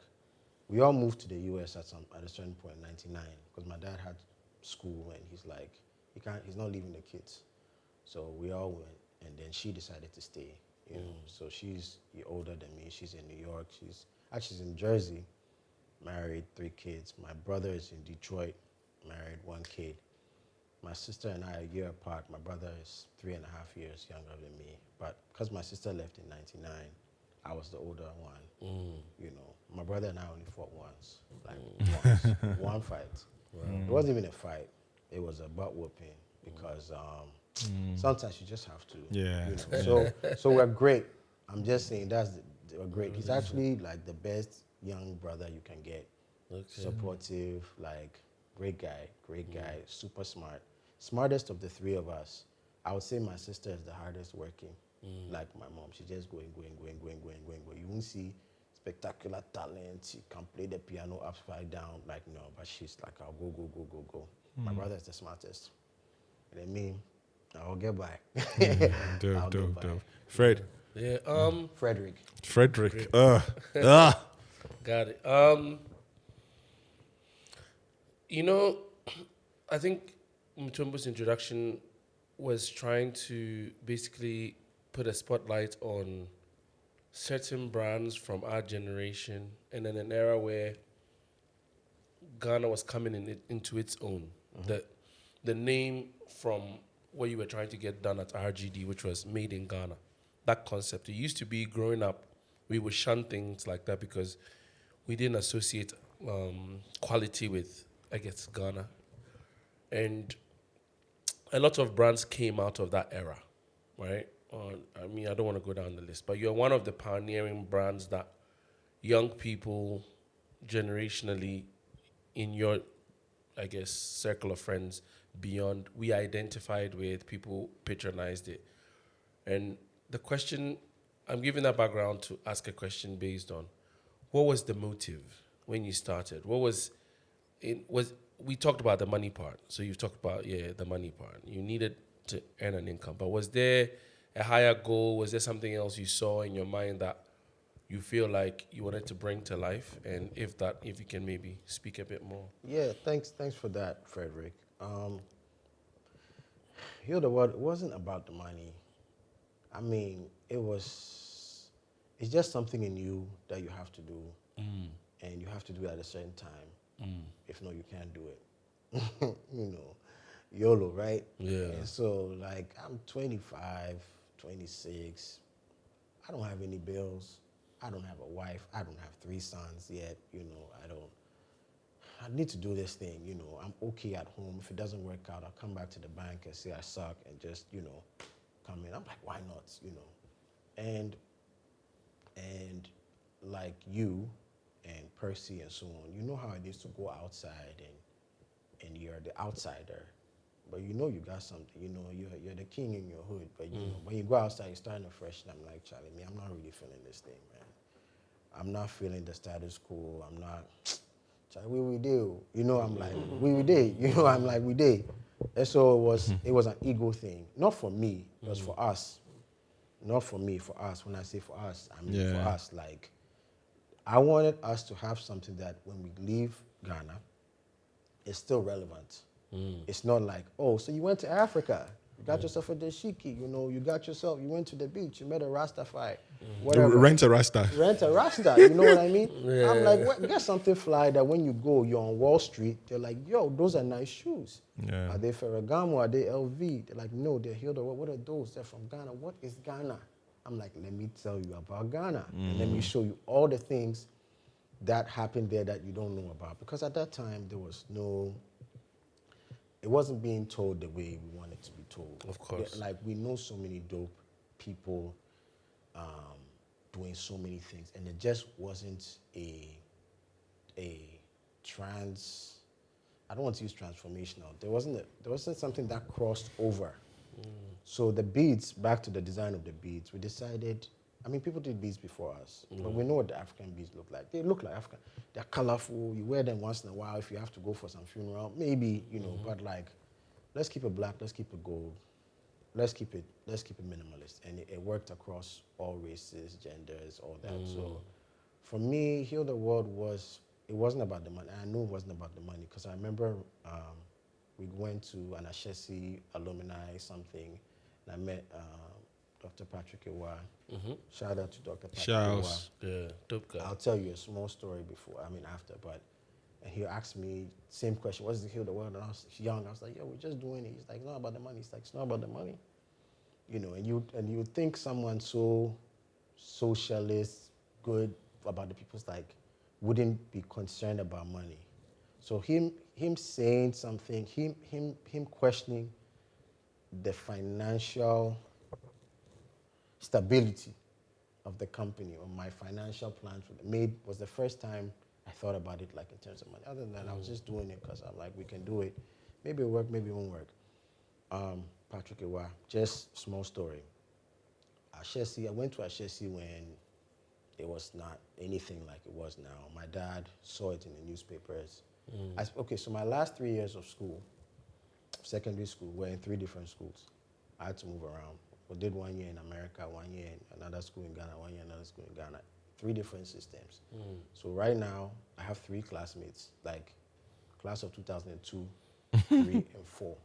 We all moved to the U.S. at a certain point in 99, because my dad had school, and he's like, he's not leaving the kids. So we all went, and then she decided to stay, you know. So she's older than me. She's in New York. She's in Jersey, married, 3 kids. My brother is in Detroit, married, 1 kid. My sister and I are a year apart. My brother is 3.5 years younger than me. But because my sister left in 99, I was the older one. You know, my brother and I only fought once, like one fight. Wow. It wasn't even a fight. It was a butt whooping, because sometimes you just have to. Yeah. You know? So we're great. I'm just saying we're great. He's actually like the best young brother you can get. Okay. Supportive, like great guy, super smart. Smartest of the 3 of us. I would say my sister is the hardest working. Like my mom, she just going. You won't see spectacular talent. She can play the piano upside down, like, no, but she's like, I'll go. My brother is the smartest. And I mean, I'll get by. Dope. Fred. Yeah. Frederick. Got it. You know, I think Mutombo's introduction was trying to basically put a spotlight on certain brands from our generation, and in an era where Ghana was coming into its own. The name from what you were trying to get done at RGD, which was Made in Ghana, that concept. It used to be, growing up, we would shun things like that because we didn't associate quality with, I guess, Ghana. And a lot of brands came out of that era, right? I mean, I don't want to go down the list, but you're one of the pioneering brands that young people generationally in your I guess, circle of friends beyond. We identified with, people patronized it. And the question, I'm giving that background to ask a question based on what was the motive when you started? What was it? Was we talked about the money part? So you've talked about the money part. You needed to earn an income, but was there a higher goal? Was there something else you saw in your mind that you feel like you wanted to bring to life? And if you can maybe speak a bit more. Yeah, thanks for that, Frederick. Hear the word. It wasn't about the money. I mean, it's just something in you that you have to do, and you have to do it at a certain time. If not, you can't do it. YOLO, right? Yeah. And so, like, I'm 25, 26. I don't have any bills. I don't have a wife. I don't have 3 sons yet. I need to do this thing. I'm okay at home. If it doesn't work out, I'll come back to the bank and say I suck and just, come in. I'm like, why not? And like you and Percy and so on, you know how it is to go outside and you're the outsider, but you got something. You're the king in your hood, but when you go outside, you're starting afresh. And I'm like, Charlie, I'm not really feeling this thing, man. I'm not feeling the status quo. I'm not. Charlie, we do. I'm like, we did. I'm like, we did. And so it was an ego thing, not for me. It was for us. Not for me, for us. When I say for us, I mean for us. Like, I wanted us to have something that when we leave Ghana, it's still relevant. It's not like, oh, so you went to Africa, you got yourself a dashiki, you went to the beach, you met a Rastafari, whatever. Rent a Rasta. Rent a Rasta, you know what I mean? Yeah. I'm like, get something fly that when you go, you're on Wall Street, they're like, yo, those are nice shoes. Yeah. Are they Ferragamo? Are they LV? They're like, no, they're here. What are those? They're from Ghana. What is Ghana? I'm like, let me tell you about Ghana. And let me show you all the things that happened there that you don't know about. Because at that time, it wasn't being told the way we wanted to be told. Of course. Like, we know so many dope people doing so many things, and it just wasn't a I don't want to use transformational. There wasn't something that crossed over. So the beads, back to the design of the beads, we decided, people did beads before us, but we know what the African beads look like. They look like African. They're colorful. You wear them once in a while if you have to go for some funeral, maybe, but like, let's keep it black, let's keep it gold, let's keep it minimalist. And it worked across all races, genders, all that. So for me, Heal the World it wasn't about the money. I knew it wasn't about the money because I remember we went to an Ashesi alumni something, and I met Dr. Patrick Ewa. Shout out to Dr. Patrick Ewa. Yeah, dope guy. I'll tell you a small story after, and he asked me same question, what's the Heal the World? And I was young. I was like, we're just doing it. He's like, it's not about the money. He's like, it's not about the money. And you think someone so socialist, good about the people's like, wouldn't be concerned about money. So him saying something, him questioning the financial stability of the company or my financial plans was the first time I thought about it like in terms of money. Other than that, I was just doing it because I'm like, we can do it. Maybe it'll work, maybe it won't work. Patrick Ewa, just small story. Ashesi, I went to Ashesi when it was not anything like it was now. My dad saw it in the newspapers. So my last 3 years of school, secondary school, were in 3 different schools. I had to move around. I did 1 year in America, 1 year in another school in Ghana, 1 year in another school in Ghana. 3 different systems. So right now, I have 3 classmates, like class of 2002, 3, and 4.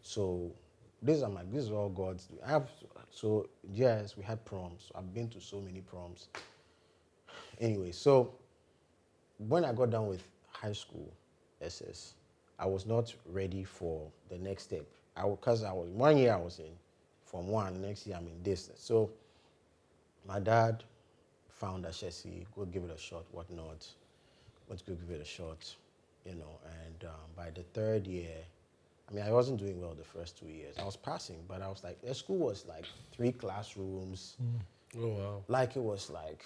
So this is all God's. Yes, we had proms. I've been to so many proms. Anyway, so when I got done with high school, SS, I was not ready for the next step. Because I was 1 year I was in Form 1, next year I'm in this. So my dad found Ashesi, go give it a shot, whatnot. Went to go give it a shot, and by the 3rd year, I wasn't doing well the first 2 years. I was passing, but I was like, the school was like 3 classrooms. Oh, wow. Like it was like,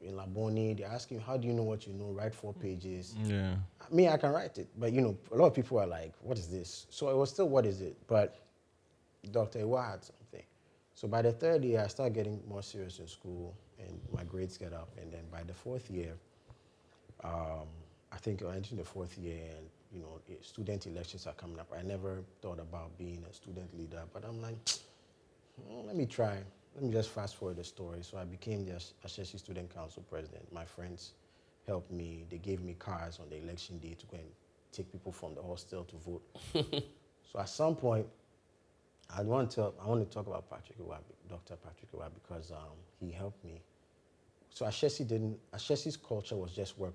in Laboni, they're asking you, how do you know what you know? Write 4 pages. Yeah. Me, I can write it, but you know, a lot of people are like, what is this? So it was still, what is it? But Dr. Iwa had something. So by the 3rd year, I started getting more serious in school, and my grades get up. And then by the 4th year, I think I entered the 4th year, and you know, student elections are coming up. I never thought about being a student leader, but I'm like, let me try. Let me just fast forward the story. So I became the Ashesi Student Council president. My friends helped me. They gave me cars on the election day to go and take people from the hostel to vote. So at some point, I want to talk about Patrick Iwabi, Dr. Patrick Iwabi, because he helped me. So Ashesi's culture was just work.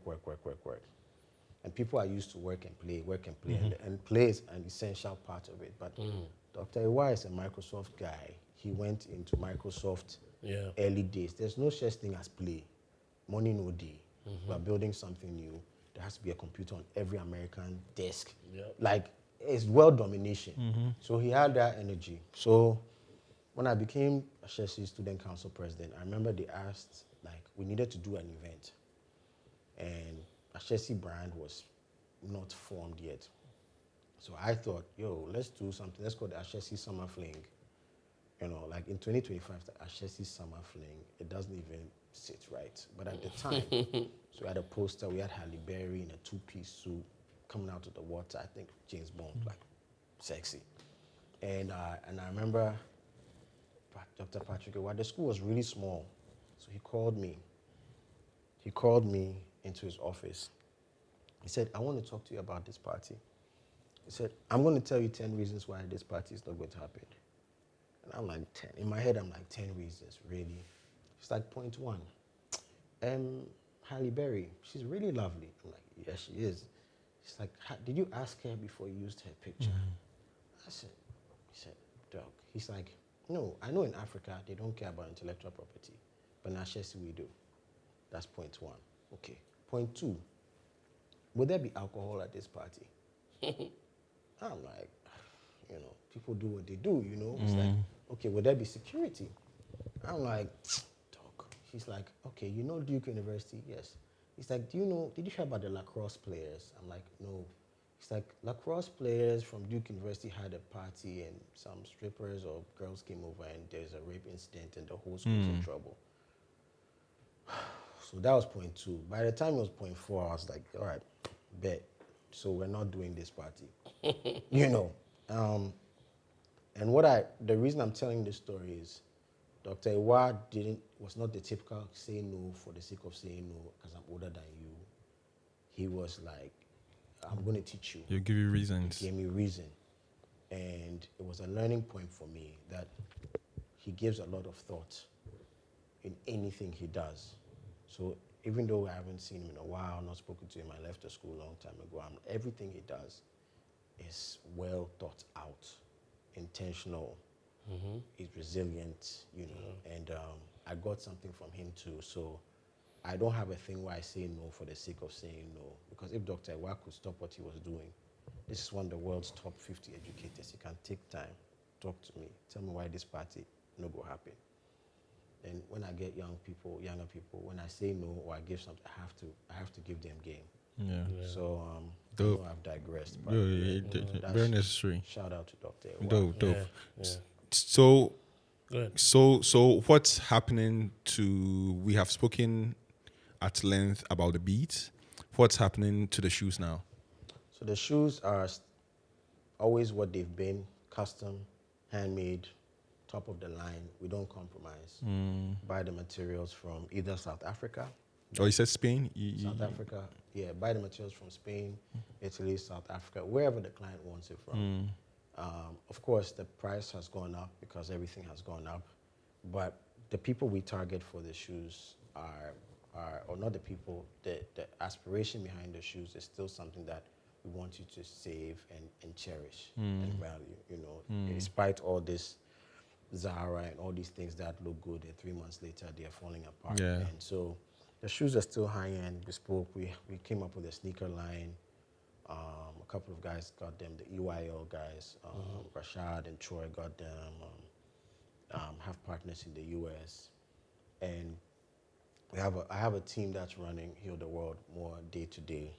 And people are used to work and play, and play is an essential part of it. But Dr. Iwa is a Microsoft guy. He went into Microsoft early days. There's no such thing as play. Money no day. We're building something new. There has to be a computer on every American desk. Like, it's world domination. So he had that energy. So when I became Ashesi Student Council president, I remember they asked, like, we needed to do an event. And Ashesi brand was not formed yet. So I thought, yo, let's do something. Let's call the Ashesi Summer Fling. You know, like in 2025, the Ashesi Summer Fling, it doesn't even sit right. But at the time, so we had a poster, we had Halle Berry in a 2-piece suit coming out of the water, I think James Bond, like sexy. And I remember Dr. Patrick, the school was really small. So he called me. He called me into his office. He said, I want to talk to you about this party. He said, I'm going to tell you 10 reasons why this party is not going to happen. And I'm like, 10. In my head, I'm like, 10 reasons, really? It's like, point 1. Halle Berry, she's really lovely. I'm like, yeah, she is. She's like, did you ask her before you used her picture? I said, he said, Doc. He's like, no, I know in Africa, they don't care about intellectual property. But in Ashesi, we do. That's point 1. Okay. Point 2, will there be alcohol at this party? I'm like, you know, people do what they do, you know? It's like, okay, will there be security? I'm like, Doc. He's like, okay, you know Duke University? Yes. He's like, did you hear about the lacrosse players? I'm like, no. He's like, lacrosse players from Duke University had a party and some strippers or girls came over and there's a rape incident and the whole school's in trouble. So that was point 2. By the time it was point 4, I was like, all right, bet. So we're not doing this party. You know. And the reason I'm telling this story is Dr. Iwa was not the typical say no for the sake of saying no because I'm older than you. He was like, I'm going to teach you. He'll give you reasons. He gave me reason. And it was a learning point for me that he gives a lot of thought in anything he does. So even though I haven't seen him in a while, not spoken to him, I left the school a long time ago, everything he does is well thought out, intentional, he's resilient, you know, and I got something from him too. So I don't have a thing where I say no for the sake of saying no, because if Dr. Iwa could stop what he was doing, this is one of the world's top 50 educators. He can take time, talk to me, tell me why this party no go happen. And when I get younger people, when I say no or I give something, I have to give them game. Yeah. So I Dope. know I've digressed. But Very necessary. Shout out to Dr. Iwa. Dope. Yeah. So, Good. so what's happening we have spoken at length about the beats. What's happening to the shoes now? So the shoes are always what they've been, custom, handmade, top of the line. We don't compromise. Buy the materials from either South Africa. Oh, you said Spain? South Africa, yeah. Buy the materials from Spain, Italy, South Africa, wherever the client wants it from. Of course, the price has gone up because everything has gone up. But the people we target for the shoes or not the people, the aspiration behind the shoes is still something that we want you to save and cherish and value, you know, despite all this Zara and all these things that look good and 3 months later they're falling apart. Yeah. And so the shoes are still high-end, bespoke. We came up with a sneaker line. A couple of guys got them, the EYL guys, Rashad and Troy got them, have partners in the US. And I have a team that's running Heal the World more day to day.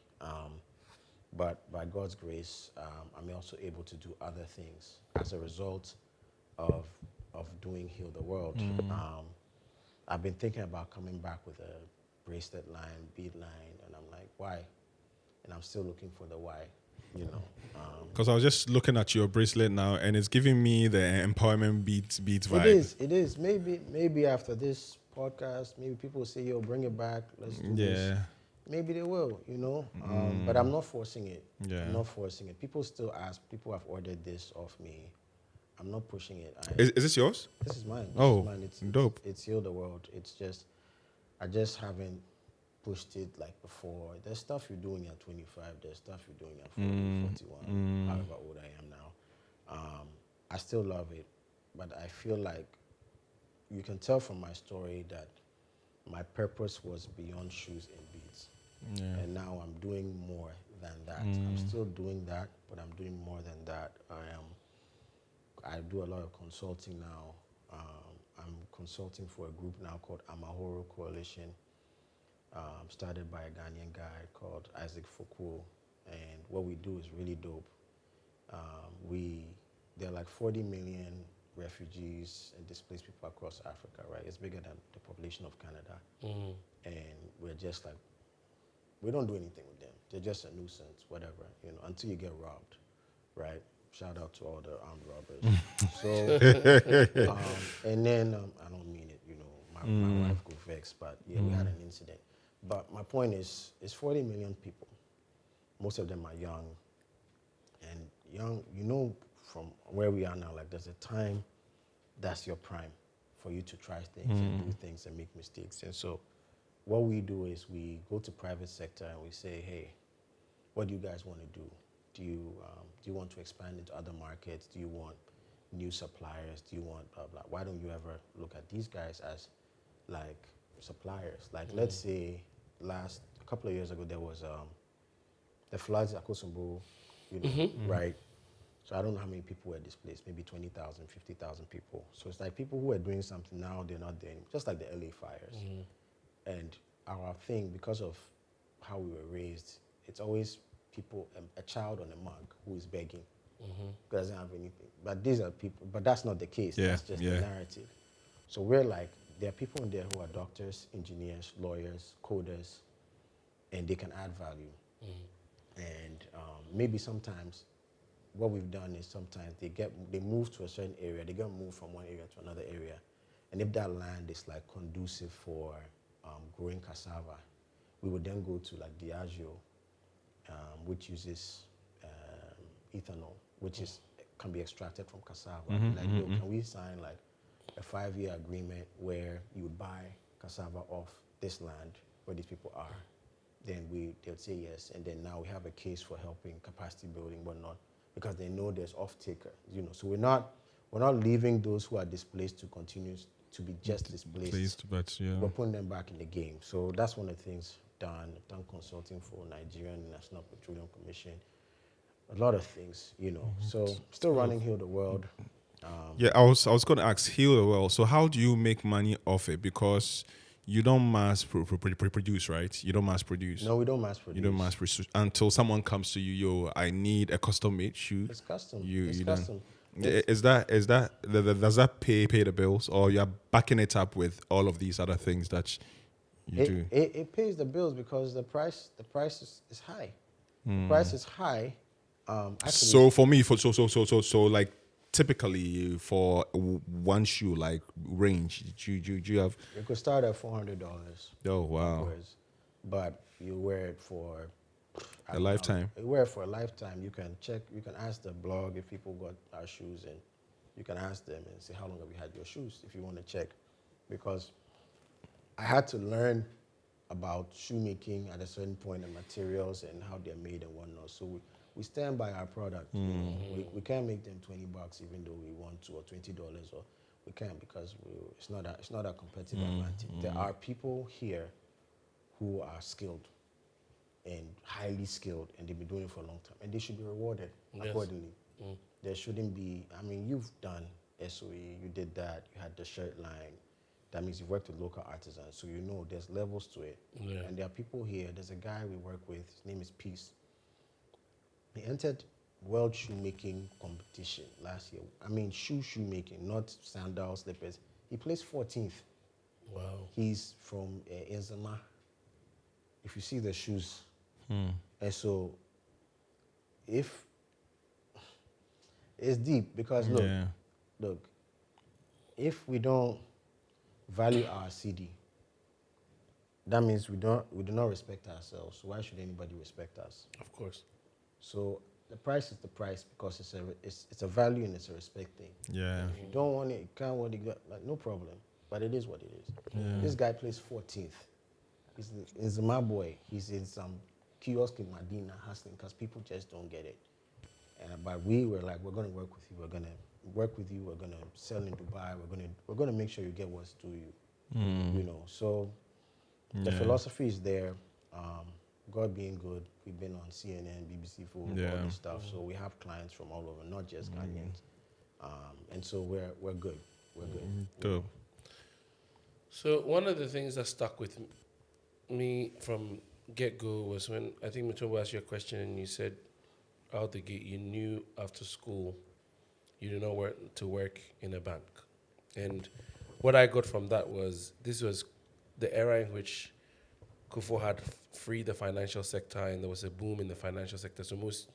But by God's grace, I'm also able to do other things as a result of doing Heal the World. I've been thinking about coming back with a bracelet line, bead line, and I'm like, why? And I'm still looking for the why, you know. Because I was just looking at your bracelet now, and it's giving me the empowerment beats vibe. It is. Maybe after this podcast, maybe people will say, yo, bring it back. Let's do this. Maybe they will, you know. But I'm not forcing it. Yeah. I'm not forcing it. People still ask. People have ordered this off me. I'm not pushing it. Is this yours? This is mine. Oh, is mine. It's dope. It's Heal the World. It's just, I just haven't pushed it like before. There's stuff you're doing at 25. There's stuff you're doing at 40, 41, however old I am now. I still love it, but I feel like you can tell from my story that my purpose was beyond shoes and beads. Yeah. And now I'm doing more than that. I'm still doing that, but I'm doing more than that. I do a lot of consulting now. I'm consulting for a group now called Amahoro Coalition, started by a Ghanaian guy called Isaac Fokuo. And what we do is really dope. There are like 40 million refugees and displaced people across Africa, right? It's bigger than the population of Canada. And we're just like, we don't do anything with them. They're just a nuisance, whatever, you know, until you get robbed, right? Shout out to all the armed robbers. So, and then, I don't mean it, you know, my wife got vexed, but yeah, we had an incident. But my point is, it's 40 million people. Most of them are young. And young, you know, from where we are now, like there's a time that's your prime for you to try things and do things and make mistakes. And so what we do is we go to private sector and we say, hey, what do you guys want to do? Do you want to expand into other markets? Do you want new suppliers? Do you want blah, blah? Why don't you ever look at these guys as like suppliers? Like let's say a couple of years ago, there was the floods at Kosumbu, you know, right? So I don't know how many people were displaced, maybe 20,000, 50,000 people. So it's like people who are doing something now, they're not there anymore, just like the LA fires. And our thing, because of how we were raised, it's always people, a child on a mug who is begging, doesn't have anything. But these are people, but that's not the case. That's just the narrative. So we're like, there are people in there who are doctors, engineers, lawyers, coders, and they can add value. And maybe sometimes what we've done is sometimes they move to a certain area, they get moved from one area to another area. And if that land is like conducive for growing cassava, we would then go to like Diageo, which uses ethanol, which can be extracted from cassava. Like, yo, can we sign like a 5-year agreement where you would buy cassava off this land where these people are? Then they'll say yes, and then now we have a case for helping capacity building, whatnot, because they know there's off-taker, you know. So we're not leaving those who are displaced to continue to be just displaced. But yeah. We're putting them back in the game. So that's one of the things done. I've done consulting for Nigerian National Petroleum Commission. A lot of things, you know. So still running Heal the World. Yeah, I was going to ask Heal the World. So how do you make money off it? Because you don't mass produce, right? You don't mass produce. No, we don't mass produce. You don't mass produce until someone comes to you, yo, I need a custom made shoe. It's custom. It's custom. Does that pay the bills, or you're backing it up with all of these other things that you do? It pays the bills because the price is high. The price is high. Actually, So for me, so like typically for one shoe, like range, do you have? you could start at $400. Oh wow, upwards, but you wear it for a lifetime. You wear it for a lifetime. You can check. You can ask the blog if people got our shoes, and you can ask them and say, how long have you had your shoes, if you want to check. Because I had to learn about shoemaking at a certain point and materials and how they're made and whatnot. So we stand by our product. You know? We can't make them $20 even though we want to, or $20, or we can't, because it's not a competitive advantage. There are people here who are skilled and highly skilled, and they've been doing it for a long time, and they should be rewarded accordingly. There shouldn't be, I mean, you've done SOE, you did that, you had the shirt line, That means you've worked with local artisans, so you know there's levels to it. Yeah. And there are people here. There's a guy we work with. His name is Peace. He entered World Shoemaking competition last year. I mean, shoemaking, not sandals, slippers. He placed 14th. Wow. He's from Inzama. If you see the shoes, and so if it's deep because look, if we don't value our CD, that means we do not respect ourselves. So why should anybody respect us? Of course. So the price is the price because it's a value and it's a respect thing. Yeah. If you don't want it, you can't want it, like, no problem. But it is what it is. This guy plays 14th. He's my boy. He's in some kiosk in Medina hustling because people just don't get it. But we were like, we're going to work with you. We're going to work with you. We're going to sell in Dubai. We're going to make sure you get what's due you. You know. So the philosophy is there. God being good, we've been on CNN, BBC for all this stuff. So we have clients from all over, not just Ghanaians. And so we're good. We're good. Dope. So one of the things that stuck with me from get-go was when I think Mutombo asked you a question and you said out the gate you knew after school you didn't know where to work in a bank. And what I got from that was this was the era in which Kufuor had freed the financial sector and there was a boom in the financial sector. So most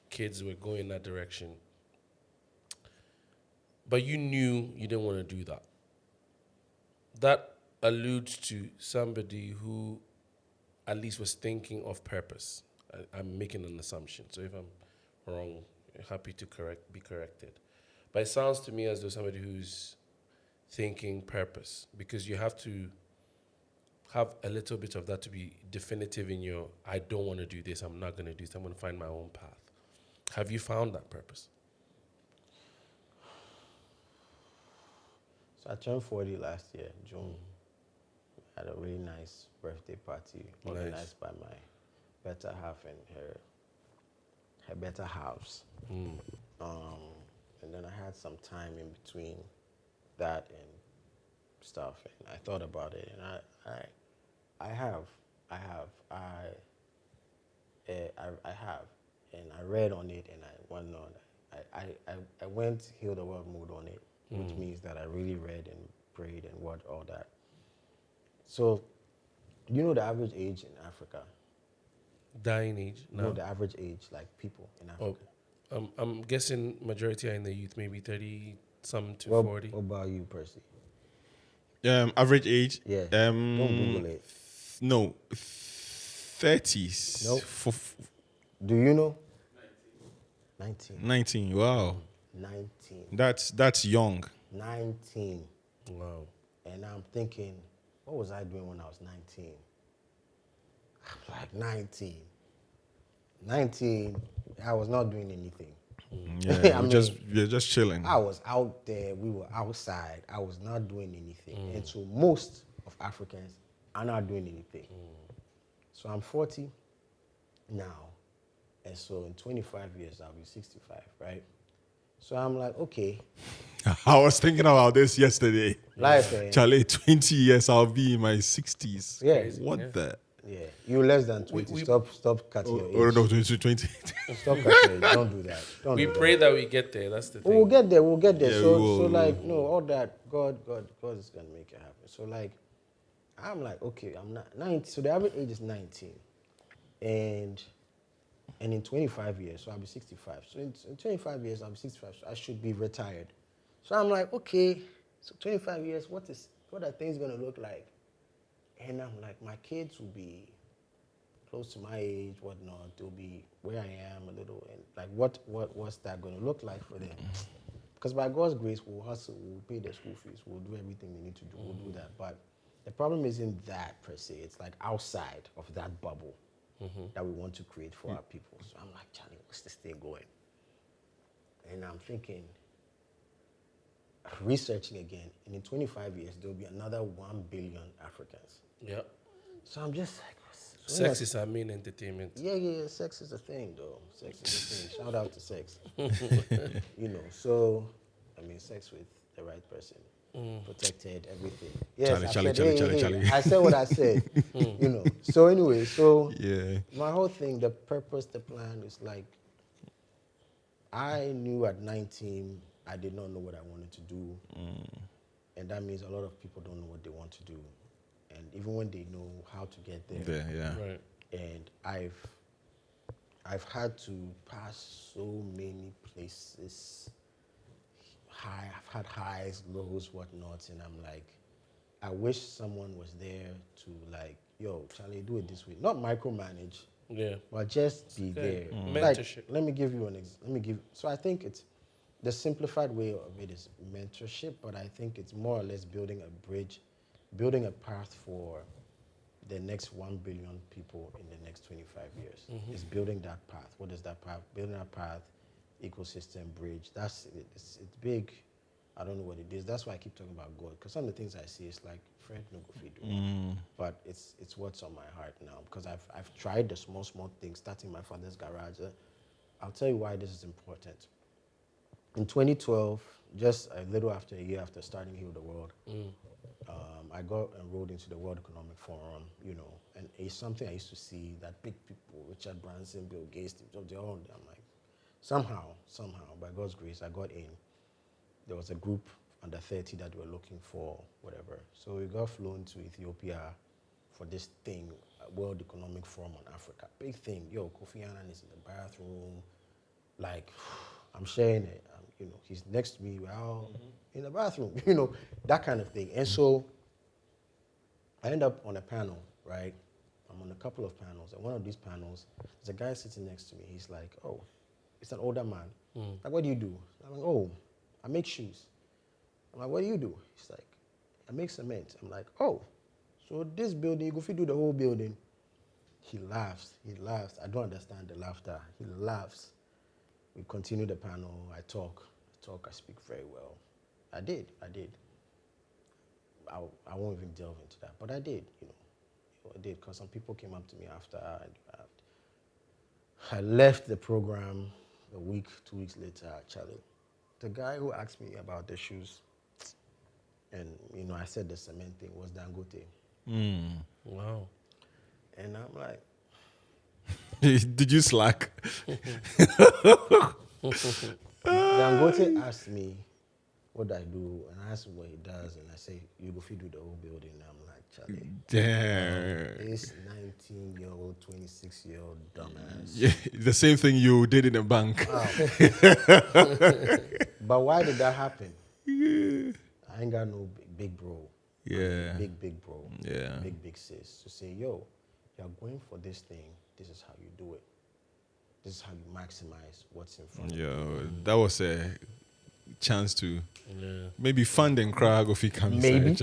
kids were going that direction. But you knew you didn't want to do that. That alludes to somebody who at least was thinking of purpose. I'm making an assumption. So if I'm wrong, happy to be corrected. But it sounds to me as though somebody who's thinking purpose, because you have to have a little bit of that to be definitive in your, I don't want to do this, I'm not going to do this, I'm going to find my own path. Have you found that purpose? So I turned 40 last year, June. Had a really nice birthday party organized by my better half and her better halves. And then I had some time in between that and stuff, and I thought about it, and I have, and I read on it, and I went on. I went heal the world mode on it, which means that I really read and prayed and what all that. So, you know the average age in Africa? Dying age? No. You know the average age, like people in Africa? Oh, I'm guessing majority are in the youth, maybe 30-some to 40. What about you, Percy? Average age? Yeah. Don't Google it. No. 30s. Nope. Do you know? 19. 19. Wow. 19. That's young. 19. Wow. And I'm thinking, what was I doing when I was 19? I'm like 19. 19, I was not doing anything. Yeah, you're just chilling. I was out there, we were outside, I was not doing anything. And so most of Africans are not doing anything. So I'm 40 now. And so in 25 years, I'll be 65, right? So I'm like, okay. I was thinking about this yesterday. Life, Charlie, 20 years, I'll be in my 60s. Yeah. What the? Yeah, you're less than 20. Stop cutting your age. Oh, no, 20. Stop cutting your age. Don't do that. We pray that we get there. That's the thing. We'll get there. Yeah, so like, no, all that, God is going to make it happen. So like, I'm like, okay, I'm not 90. So the average age is 19. And in 25 years, so I'll be 65. So in 25 years, I'll be 65. So I should be retired. So I'm like, okay, so 25 years, what are things going to look like? And I'm like, my kids will be close to my age, whatnot. They'll be where I am a little. And like, what's that going to look like for them? Because by God's grace, we'll hustle, we'll pay their school fees, we'll do everything they need to do, we'll do that. But the problem isn't that per se. It's like outside of that bubble that we want to create for our people. So I'm like, Charlie, what's this thing going? And I'm thinking, researching again, and in 25 years, there'll be another 1 billion Africans. Yeah. So I'm just like, sex is our main entertainment. Yeah, sex is a thing, though. Sex is a thing. Shout out to sex. You know, so, I mean, sex with the right person. protected, everything. Yes, Charlie. I said what I said, you know. So anyway, Yeah. my whole thing, the purpose, the plan is like, I knew at 19, I did not know what I wanted to do. And that means a lot of people don't know what they want to do. And even when they know how to get there. Right. And I've had to pass so many places. I've had highs, lows, whatnot, and I'm like, I wish someone was there to like, yo, Charlie, do it this way. Not micromanage, Yeah. but just be Okay. there. Like, Mentorship. let me give you so I think it's, the simplified way of it is mentorship, but I think it's more or less building a bridge, building a path for the next 1 billion people in the next 25 years. It's building that path. What is that path? Building that path, ecosystem, bridge. That's it. It's big. I don't know what it is. That's why I keep talking about God, because some of the things I see is like, Fred, no go feed do. But it's what's on my heart now, because I've tried the small things, starting my father's garage. I'll tell you why this is important. In 2012, just a little after a year after starting Heal the World, I got enrolled into the World Economic Forum, you know, and it's something I used to see that big people, Richard Branson, Bill Gates, Steve Jobs, they're all there. I'm like, somehow, by God's grace, I got in. There was a group under 30 that were looking for whatever. So we got flown to Ethiopia for this thing, World Economic Forum on Africa. Big thing. Yo, Kofi Annan is in the bathroom. Like, I'm sharing it. You know, he's next to me. We're all in the bathroom. You know, that kind of thing. And so I end up on a panel, right? I'm on a couple of panels. And one of these panels, there's a guy sitting next to me. He's like, oh, it's an older man. Like, what do you do? I'm like, oh, I make shoes. I'm like, what do you do? He's like, I make cement. I'm like, oh, so this building, you go fit do the whole building. He laughs. I don't understand the laughter. He laughs. We continue the panel. I talk. I speak very well. I did. I won't even delve into that, but I did, you know. I did, because some people came up to me after I left the program a week, 2 weeks later, Charlie. The guy who asked me about the shoes, and, you know, I said the cement thing, was Dangote. Wow. And I'm like, Did you slack? Dangote asked me what I do, and I asked him what he does, and I say, you go feed do the whole building. And I'm like, Charlie, Damn. this 19-year-old, 26-year-old dumbass. Yeah, the same thing you did in a bank. But why did that happen? I ain't got no big bro. Yeah. Big bro. Yeah. Big sis. To say, yo, you're going for this thing. This is how you do it. This is how you maximize what's in front of you. Yo, that was a chance to maybe fund and cry if he comes Maybe.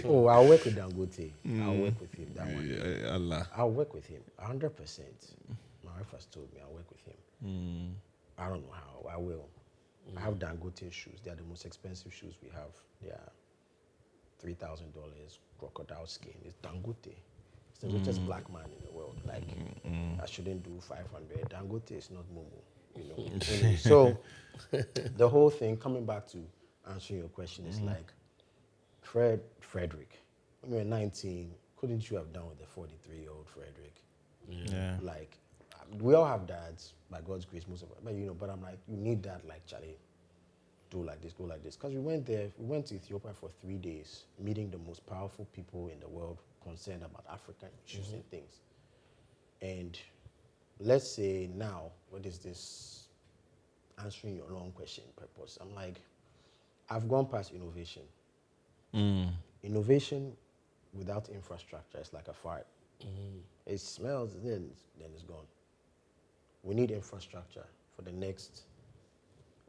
Oh, I'll work with Dangote. I'll work with him. That one. Yeah, Allah. I'll work with him 100%. My wife has told me I'll work with him. I don't know how. I will. I have Dangote shoes. They are the most expensive shoes we have. They are $3,000 crocodile skin. It's Dangote. It's the richest black man in the world. Like, I shouldn't do 500. Dangote is not Momo. You know. Anyway, so the whole thing, coming back to answering your question, is like, Frederick, when you were 19, couldn't you have done with the 43-year-old Frederick? Yeah. Like, we all have dads, by God's grace, most of us. But, you know, but I'm like, you need that, like, Charlie, do like this, go like this. Because we went to Ethiopia for 3 days, meeting the most powerful people in the world concerned about African issues and things. And let's say now, what is this, answering your long question purpose? I'm like, I've gone past innovation. Innovation without infrastructure is like a fart. It smells, then it's gone. We need infrastructure for the next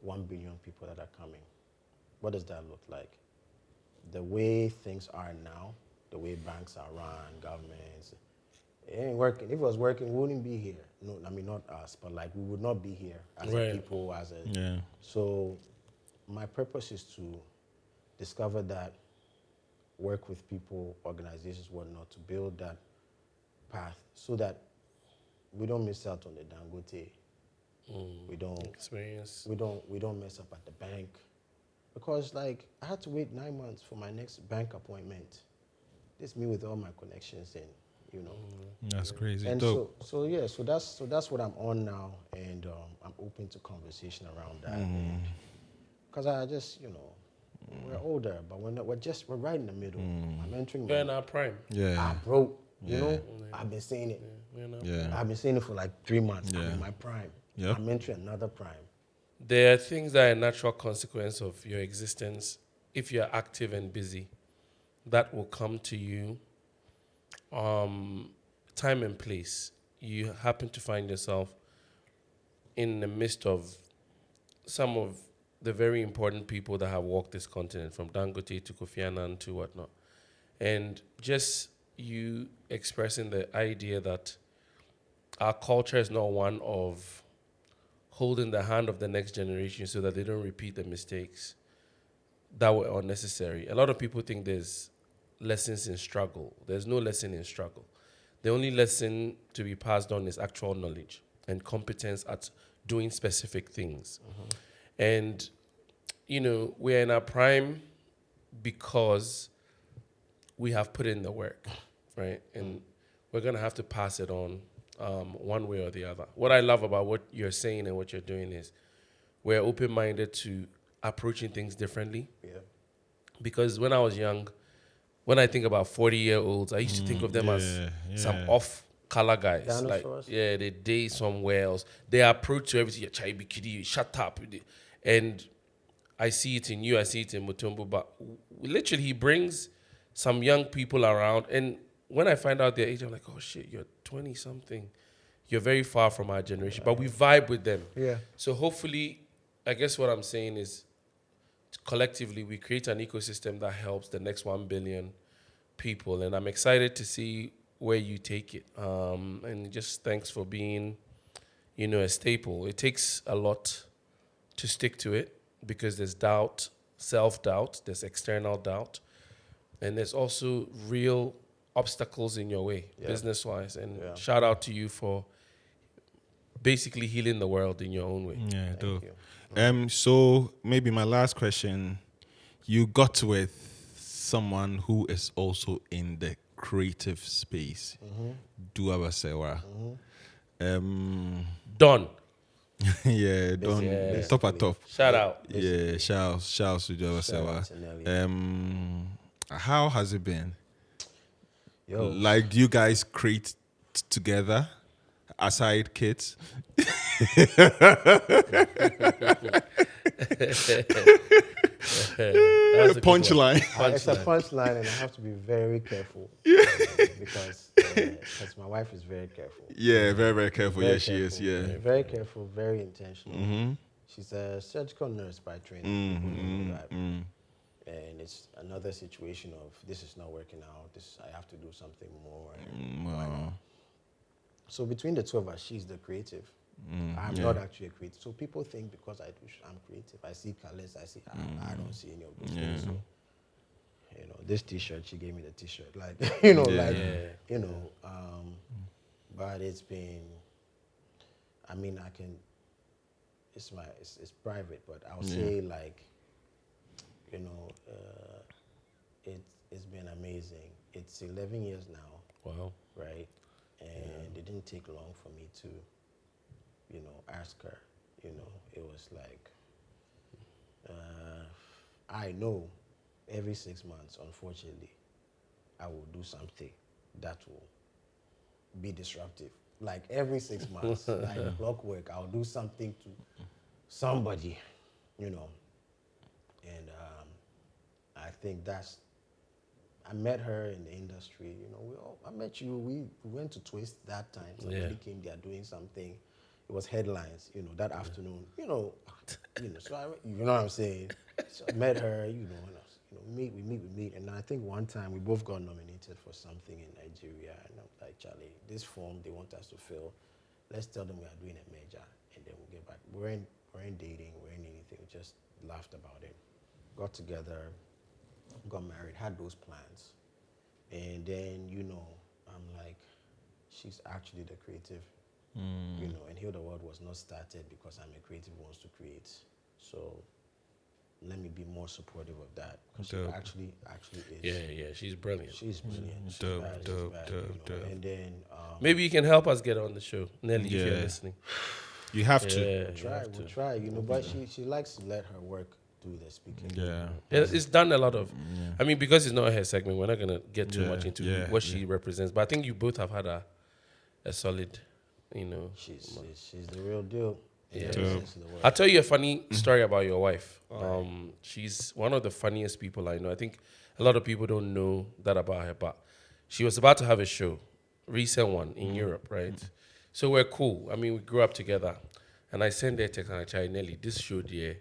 1 billion people that are coming. What does that look like? The way things are now, the way banks are run, governments, it ain't working. If it was working, we wouldn't be here. No, I mean, not us, but like we would not be here as a people, as a... Yeah. So my purpose is to discover that, work with people, organizations, whatnot, to build that path so that we don't miss out on the Dangote. We don't Experience. We don't mess up at the bank. Because like I had to wait 9 months for my next bank appointment. This me with all my connections and That's crazy. and Dope. so that's what I'm on now, and I'm open to conversation around that. Because I just we're older, but we're right in the middle. I'm entering We're in our prime. Yeah. bro. I've been saying it. Yeah. I've been saying it for like 3 months. I'm Yeah. in my prime. Yep. I'm entering another prime. There are things that are a natural consequence of your existence if you're active and busy that will come to you time and place. You happen to find yourself in the midst of some of the very important people that have walked this continent, from Dangote to Kofi Annan to whatnot. And just you expressing the idea that our culture is not one of holding the hand of the next generation so that they don't repeat the mistakes that were unnecessary. A lot of people think there's lessons in struggle. There's no lesson in struggle. The only lesson to be passed on is actual knowledge and competence at doing specific things. And, we're in our prime because we have put in the work, right? And we're going to have to pass it on one way or the other. What I love about what you're saying and what you're doing is we're open-minded to approaching things differently. Yeah. Because when I was young, when I think about 40-year-olds, I used to think of them as some off-color guys. Dinosaurs? Like, they date somewhere else. Their approach to everything, chai bikini, shut up. And I see it in you, I see it in Mutombo, but literally he brings some young people around. And when I find out their age, I'm like, oh shit, you're 20-something. You're very far from our generation, but we vibe with them. Yeah. So hopefully, I guess what I'm saying is, collectively, we create an ecosystem that helps the next 1 billion people. And I'm excited to see where you take it. And just thanks for being, a staple. It takes a lot to stick to it because there's doubt, self-doubt, there's external doubt, and there's also real obstacles in your way, business-wise. And shout out to you for basically healing the world in your own way. Yeah, dope. you. So maybe my last question, you got with someone who is also in the creative space. Duaba Sewa. Done. Yeah, don't Yeah. top at top. Shout out. Yeah, shouts to Duaba Shout out Sewa. to Nelly. How has it been? Yo. Like, do you guys create together aside kids? Punchline. It's a punchline, and I have to be very careful because my wife is very careful. Yeah, very, very careful. Very Yeah, she is. careful, Yeah. very careful, very intentional. She's a surgical nurse by training. People know that. And it's another situation of this is not working out. I have to do something more. Wow. So between the two of us, she's the creative. I'm yeah. not actually a creative. So people think because I'm creative. I see colors. I don't see any of those things. So, this T-shirt, she gave me the T-shirt. Like, but it's been. I mean, it's private, but I would say like, it's been amazing. It's 11 years now. Wow. Right? And it didn't take long for me to, ask her. It was like, I know every 6 months, unfortunately, I will do something that will be disruptive. Like every 6 months, like clockwork, I'll do something to somebody, And I think I met her in the industry. I met you. We went to Twist that time. Somebody came there doing something. It was headlines, that afternoon. So you know what I'm saying. So I met her. We meet, and I think one time we both got nominated for something in Nigeria. And I'm like, Charlie, this form they want us to fill. Let's tell them we are doing a major, and then we'll get back. We weren't dating, we weren't anything. We just laughed about it. Got together. Got married, had those plans. And then, I'm like, she's actually the creative. And Heal the World was not started because I'm a creative who wants to create. So let me be more supportive of that. Because she actually is. Yeah, she's brilliant. She's brilliant. She's Dope, bad, dope, she's bad, dope, dope. And then Maybe you can help us get on the show, Nelly, if you're Yeah. listening. You have to. we'll try, but she likes to let her work do the speaking. Yeah. It's done a lot of. I mean, because it's not her segment, we're not gonna get too much into what she represents. But I think you both have had a solid, She's the real deal. Yeah. Sense of the word. I'll tell you a funny story about your wife. She's one of the funniest people I know. I think a lot of people don't know that about her, but she was about to have a show, recent one in Europe, right? So we're cool. I mean, we grew up together, and I sent her a text and I tried Nelly, this show there,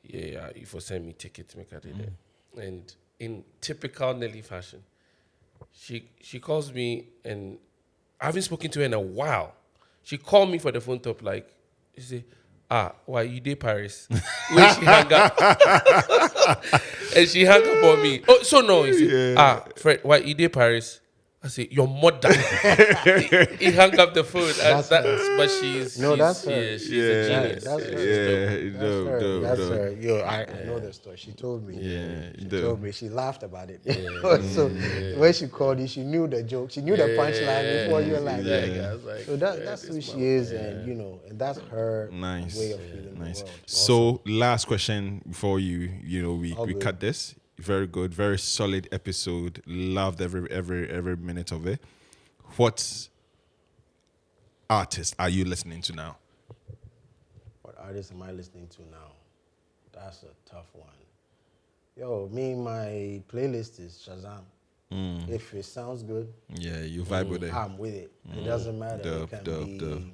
if you send me tickets, make I did it. And in typical Nelly fashion, she calls me, and I haven't spoken to her in a while. She called me for the phone top, like, she say, why you did Paris? When she hung up. And she hung up on me. Oh, so no, he say, Fred, why you did Paris? I say, your mother. he hung up the phone. But she's her. She's a genius. That's her. Dope. That's her. Yo, I know the story. She told me. She told me. She laughed about it. So when she called you, she knew the joke. She knew the punchline before you were like, I was like, so that's who she is, and and that's her Nice. way of feeling the world. So last question before we cut this. Very good, very solid episode. Loved every minute of it. What artist are you listening to now? What artist am I listening to now? That's a tough one. Yo, my playlist is Shazam. If it sounds good, You vibe with it. I'm with it. It doesn't matter. Dope, It can be.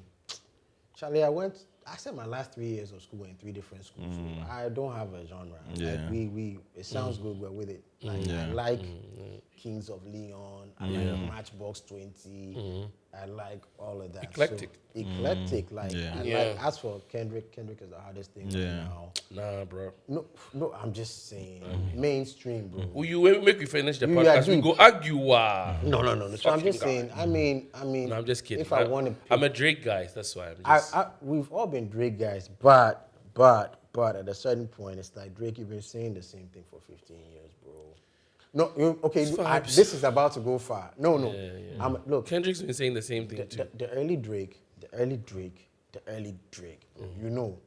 Charlie, I spent my last 3 years of school in 3 different schools. So I don't have a genre. Yeah. Like it sounds good, we're with it. Like, I like Kings of Leon. I like Matchbox 20. I like all of that. Eclectic. So, eclectic. Like, as for Kendrick is the hardest thing right now. nah, bro. No, I'm just saying mainstream, bro. Will you make we finish the podcast? We go argue. No. So I'm just saying. I mean. No, I'm just kidding. If I want to, I'm a Drake guy. That's why. I'm just. We've all been Drake guys, but at a certain point, it's like Drake. You've been saying the same thing for 15 years, bro. No, okay. This is about to go far. No. Look, Kendrick's been saying the same thing too. The early Drake. You know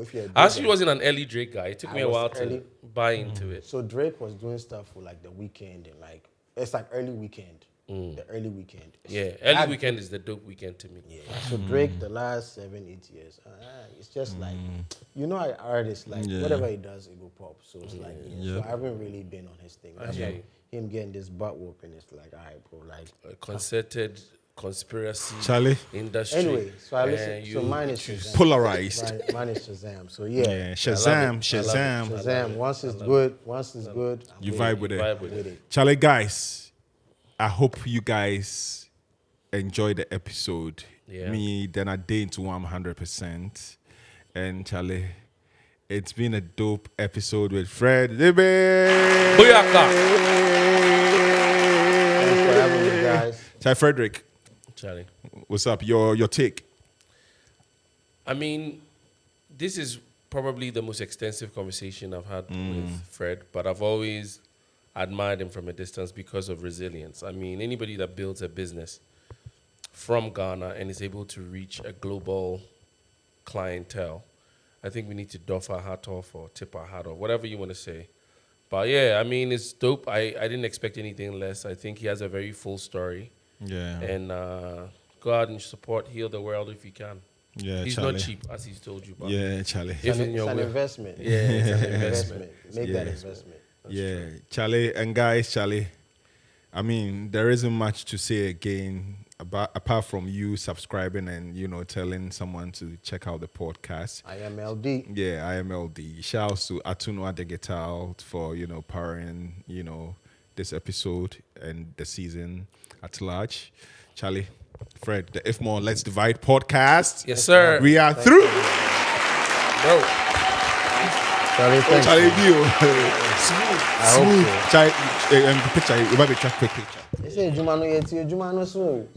if you're. I actually wasn't an early Drake guy. It took me a while to buy into it. So Drake was doing stuff for like the weekend and like it's like early weekend. The early weekend. Early weekend is the dope weekend to me. Yeah. So Drake, the last 7-8 years, it's just like, an artist, like whatever he does, it will pop. So it's like, so I haven't really been on his thing. That's why him getting this butt whooping, it's like, all right, bro, like. A concerted conspiracy Charlie. industry. Anyway, so I listen. So mine is Shazam. Polarized. Mine is Shazam. So Shazam. Once it's good. You vibe with Vibe it. with it. Charlie, guys, I hope you guys enjoy the episode. Yeah. Me, then I day into 100%. And Charlie, it's been a dope episode with Fred Deegbe. Booyaka. Thanks for having me, guys. Charlie Frederick, Charlie. what's up? Your take? I mean, this is probably the most extensive conversation I've had with Fred, but I've always admired him from a distance because of resilience. I mean, anybody that builds a business from Ghana and is able to reach a global clientele, I think we need to doff our hat off or tip our hat off, whatever you want to say. But yeah, I mean, it's dope. I didn't expect anything less. I think he has a very full story. Yeah. And go out and support, heal the world if you can. Yeah, He's Charlie. not cheap, as he's told you. But Yeah, Charlie. if in It's your an will. investment. Yeah, it's an investment. Make that investment. Yeah, Charlie. And guys, Charlie, I mean, there isn't much to say again apart from you subscribing and, telling someone to check out the podcast. IMLD. Yeah, IMLD. Shout out to Atunwa the Guitar for, powering, this episode and the season at large. Charlie, Fred, the If More Let's Divide podcast. Yes, sir. We are through. Bro. Charlie, thanks. Charlie, view. I hope so. Charlie, picture, you might be track quick picture. They say, Jumano, yeti, Jumano, so.